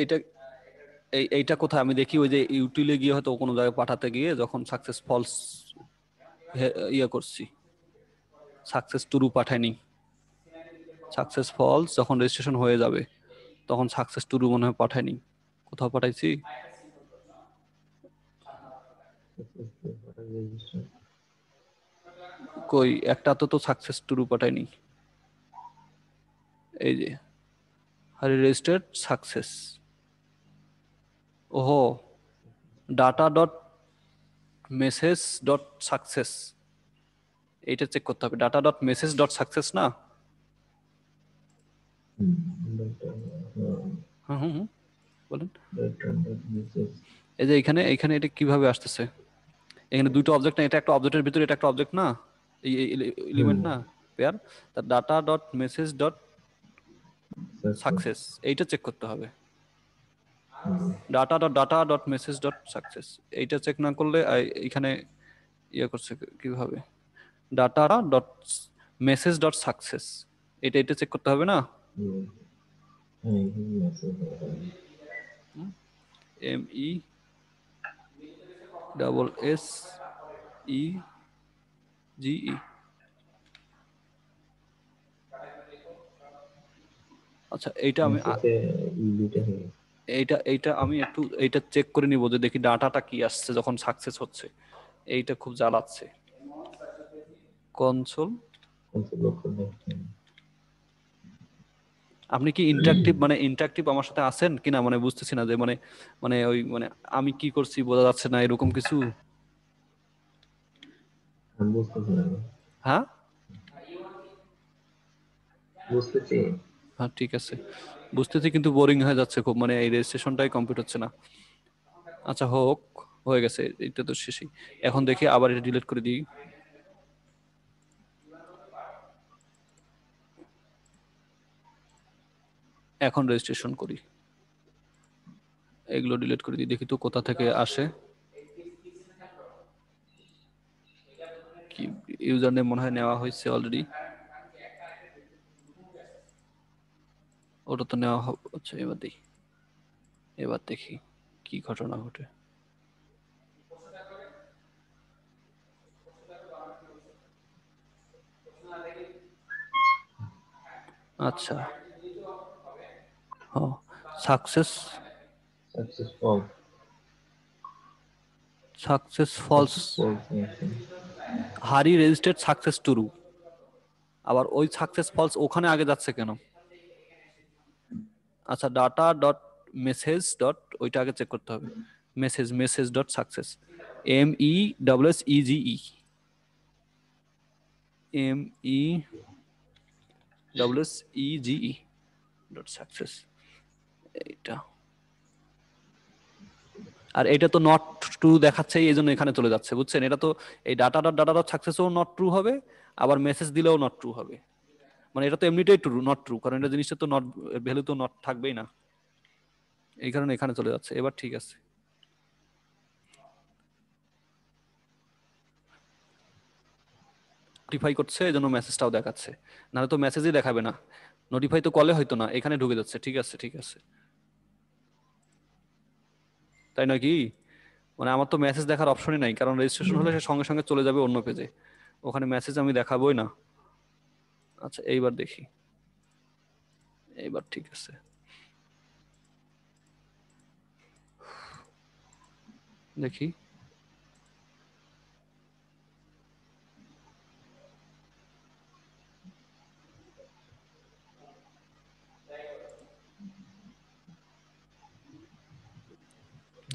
এইটা এইটা কোথায় আমি দেখি? ওই যে ইউটিলে গিয়ে হয়তো কোনো জায়গায় পাঠাতে গিয়ে যখন সাকসেস ফলস ইয়ে করছি, সাকসেস ট্রু পাঠায়নি। সাকসেস ফলস যখন রেজিস্ট্রেশন হয়ে যাবে তখন সাকসেস ট্রু মনে হয় পাঠায়নি। কোথাও পাঠাইছি? কই, একটা তো সাকসেস ট্রু পাঠায়নি। এই যে রেজিস্টার্ড সাকসেস, ওহো, data dot message dot success, এইটা চেক করতে হবে। Data dot message dot success না? হুম হুম হুম, বলেন। এই যে এখানে এখানে এটা কিভাবে আসতেছে? এখানে দুটো অবজেক্ট না, এটা একটা অবজেক্টের ভিতরে এটা একটা অবজেক্ট না, এই এলিমেন্ট না, পেয়ার। তার data dot message dot success, এইটা চেক করতে হবে। Data dot message dot success, এইটা চেক না করলে এখানে ইয়ে করছে কিভাবে? Data dot message dot success, এটা এটা চেক করতে হবে না? MESSEGE। আচ্ছা, এইটা আমি এইটা এইটা আমি একটু এইটা চেক করে নিব যে দেখি ডাটাটা কি আসছে যখন সাকসেস হচ্ছে। এইটা খুব জ্বালাচ্ছে। কনসোল, আপনি কি ইন্টারঅ্যাক্টিভ মানে ইন্টারঅ্যাক্টিভ আমার সাথে আছেন কিনা মানে বুঝতেছি না, যে মানে মানে ওই মানে আমি কি করছি বোঝা যাচ্ছে না এরকম কিছু। হ্যাঁ হ্যাঁ, ঠিক আছে, বুঝতেছি, কিন্তু বোরিং হয়ে যাচ্ছে খুব, মানে এই রেজিস্ট্রেশনটাই কমপ্লিট হচ্ছে না। আচ্ছা হোক, হয়ে গেছে, এটা তো শেষই। এখন দেখি আবার এটা ডিলিট করে দিই। এখন রেজিস্ট্রেশন করি। এগুলো ডিলিট করে দিই, দেখি তো কোথা থেকে আসে। কি ইউজার নেম মনে হয় নেওয়া হয়েছে অলরেডি, ওটা তো নেওয়া আচ্ছা এবার দেখি, এবার দেখি কি ঘটনা ঘটে। আচ্ছা সাকসেস সাকসেসফুল সাকসেস ফলস, হারি রেজিস্টার্ড সাকসেস ট্রু, আবার ওই সাকসেস ফলস ওখানে আগে যাচ্ছে কেন? আচ্ছা ডাটা ডট মেসেজ ডট ওইটা আগে চেক করতে হবে, message message dot success, MESSEGE, MESSEGE dot success, এইটা। আর এটা তো নট ট্রু দেখাচ্ছে, এই জন্য এখানে চলে যাচ্ছে, বুঝছেন? এটা তো এই ডাটা ডট সাকসেসও নট ট্রু হবে, আবার মেসেজ দিলেও নট ট্রু হবে, মানে এটা তো এমনিতেই ট্রু নট ট্রু, কারণ এটা জিনিসটা তো নট, ভ্যালু তো নট থাকবেই না, এই কারণে এখানে চলে যাচ্ছে। এবার ঠিক আছে, নোটিফাই করছে এই জন্য মেসেজটাও দেখাচ্ছে, নাহলে তো মেসেজই দেখাবে না, নোটিফাই তো কলে হয়তো না, এখানে ঢুকে যাচ্ছে। ঠিক আছে ঠিক আছে, তাই নয় কি? মানে আমার তো মেসেজ দেখার অপশনই নাই, কারণ রেজিস্ট্রেশন হলে সে সঙ্গে সঙ্গে চলে যাবে অন্য পেজে, ওখানে মেসেজ আমি দেখাবোই না। আচ্ছা এইবার দেখি, এইবার ঠিক আছে। দেখি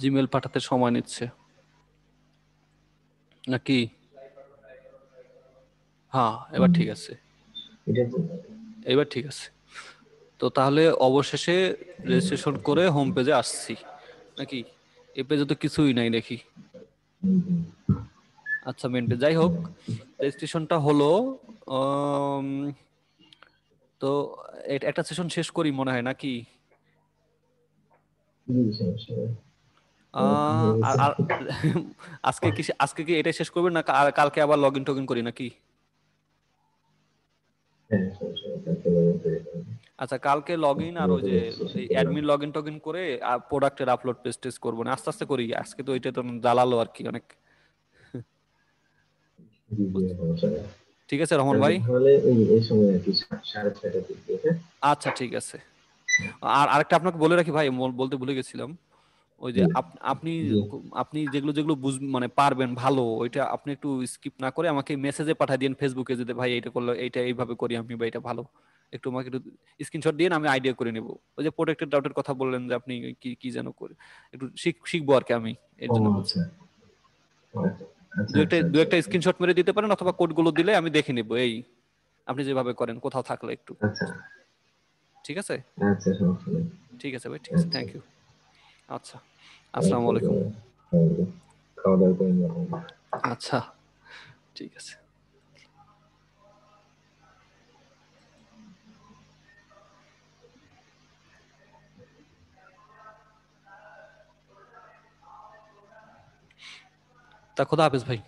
জিমেল পাঠাতে সময় নিচ্ছে নাকি? হ্যাঁ এবার ঠিক আছে, এটা এবার ঠিক আছে। তো তাহলে অবশেষে রেজিস্ট্রেশন করে হোম পেজে আসছি নাকি? এই পেজে তো কিছুই নাই দেখি। আচ্ছা মেন পেজ, যাই হোক রেজিস্ট্রেশনটা হলো। উম, তো একটা সেশন শেষ করি মনে হয় নাকি? সমস্যা নেই। আর আর আজকে কি এটাই শেষ করবেন না, কালকে আবার লগ ইন টগিন করি নাকি? হ্যাঁ সমস্যা নেই, কালকে লগ ইন করে ফেলবো। আচ্ছা কালকে লগ ইন, আর ওই নতুন যে রেজিস্ট্রেশন করলাম। অ্যাডমিন লগ ইন টগিন করে প্রোডাক্টের আপলোড পেজ টেস্ট করবো না, আস্তে আস্তে করি, আজকে তো ওইটা তো জ্বালালো আর কি অনেক। জি জি, সমস্যা নেই। ঠিক আছে রহমান কালকে ভাই। তাহলে এই সময় আর কি 6:30টার দিকে, হ্যাঁ? আচ্ছা ঠিক আছে। আর আরেকটা আপনাকে বলে রাখি ভাই, বলতে ভুলে গেছিলাম, ওই যে জি আপনি জি। আপনি যেগুলো যেগুলো মানে পারবেন ভালো, ওইটা আপনি একটু স্কিপ না করে আমাকে মেসেজে পাঠিয়ে দিন ফেসবুকে, যদি ভাই এইটা করলে এইটা এইভাবে করি আমি, বা এটা ভালো, একটু আমাকে একটু স্ক্রিনশট দিন, আমি আইডিয়া করে নিব। ওই যে প্রোটেক্টেড ডাউটের কথা বললেন যে আপনি কি কি যেন করে, একটু শিখবো আর কি আমি, এর ও জন্য বলছি। আচ্ছা আচ্ছা আচ্ছা আচ্ছা দু আচ্ছা একটা আচ্ছা স্ক্রিনশট মেরে দিতে পারেন, অথবা কোডগুলো দিলে আমি দেখে নিব, এই আপনি যেভাবে করেন কোথাও থাকলে একটু। আচ্ছা ঠিক আছে আচ্ছা, সমস্যা নেই। ঠিক আছে ভাই, ঠিক আছে, আচ্ছা থ্যাংক ইউ। আচ্ছা, আসসালামু আচ্ছা, আলাইকুম। খাওয়া দাওয়া করে নেবো। আচ্ছা ঠিক আছে। তা খোদা হাফেজ ভাই।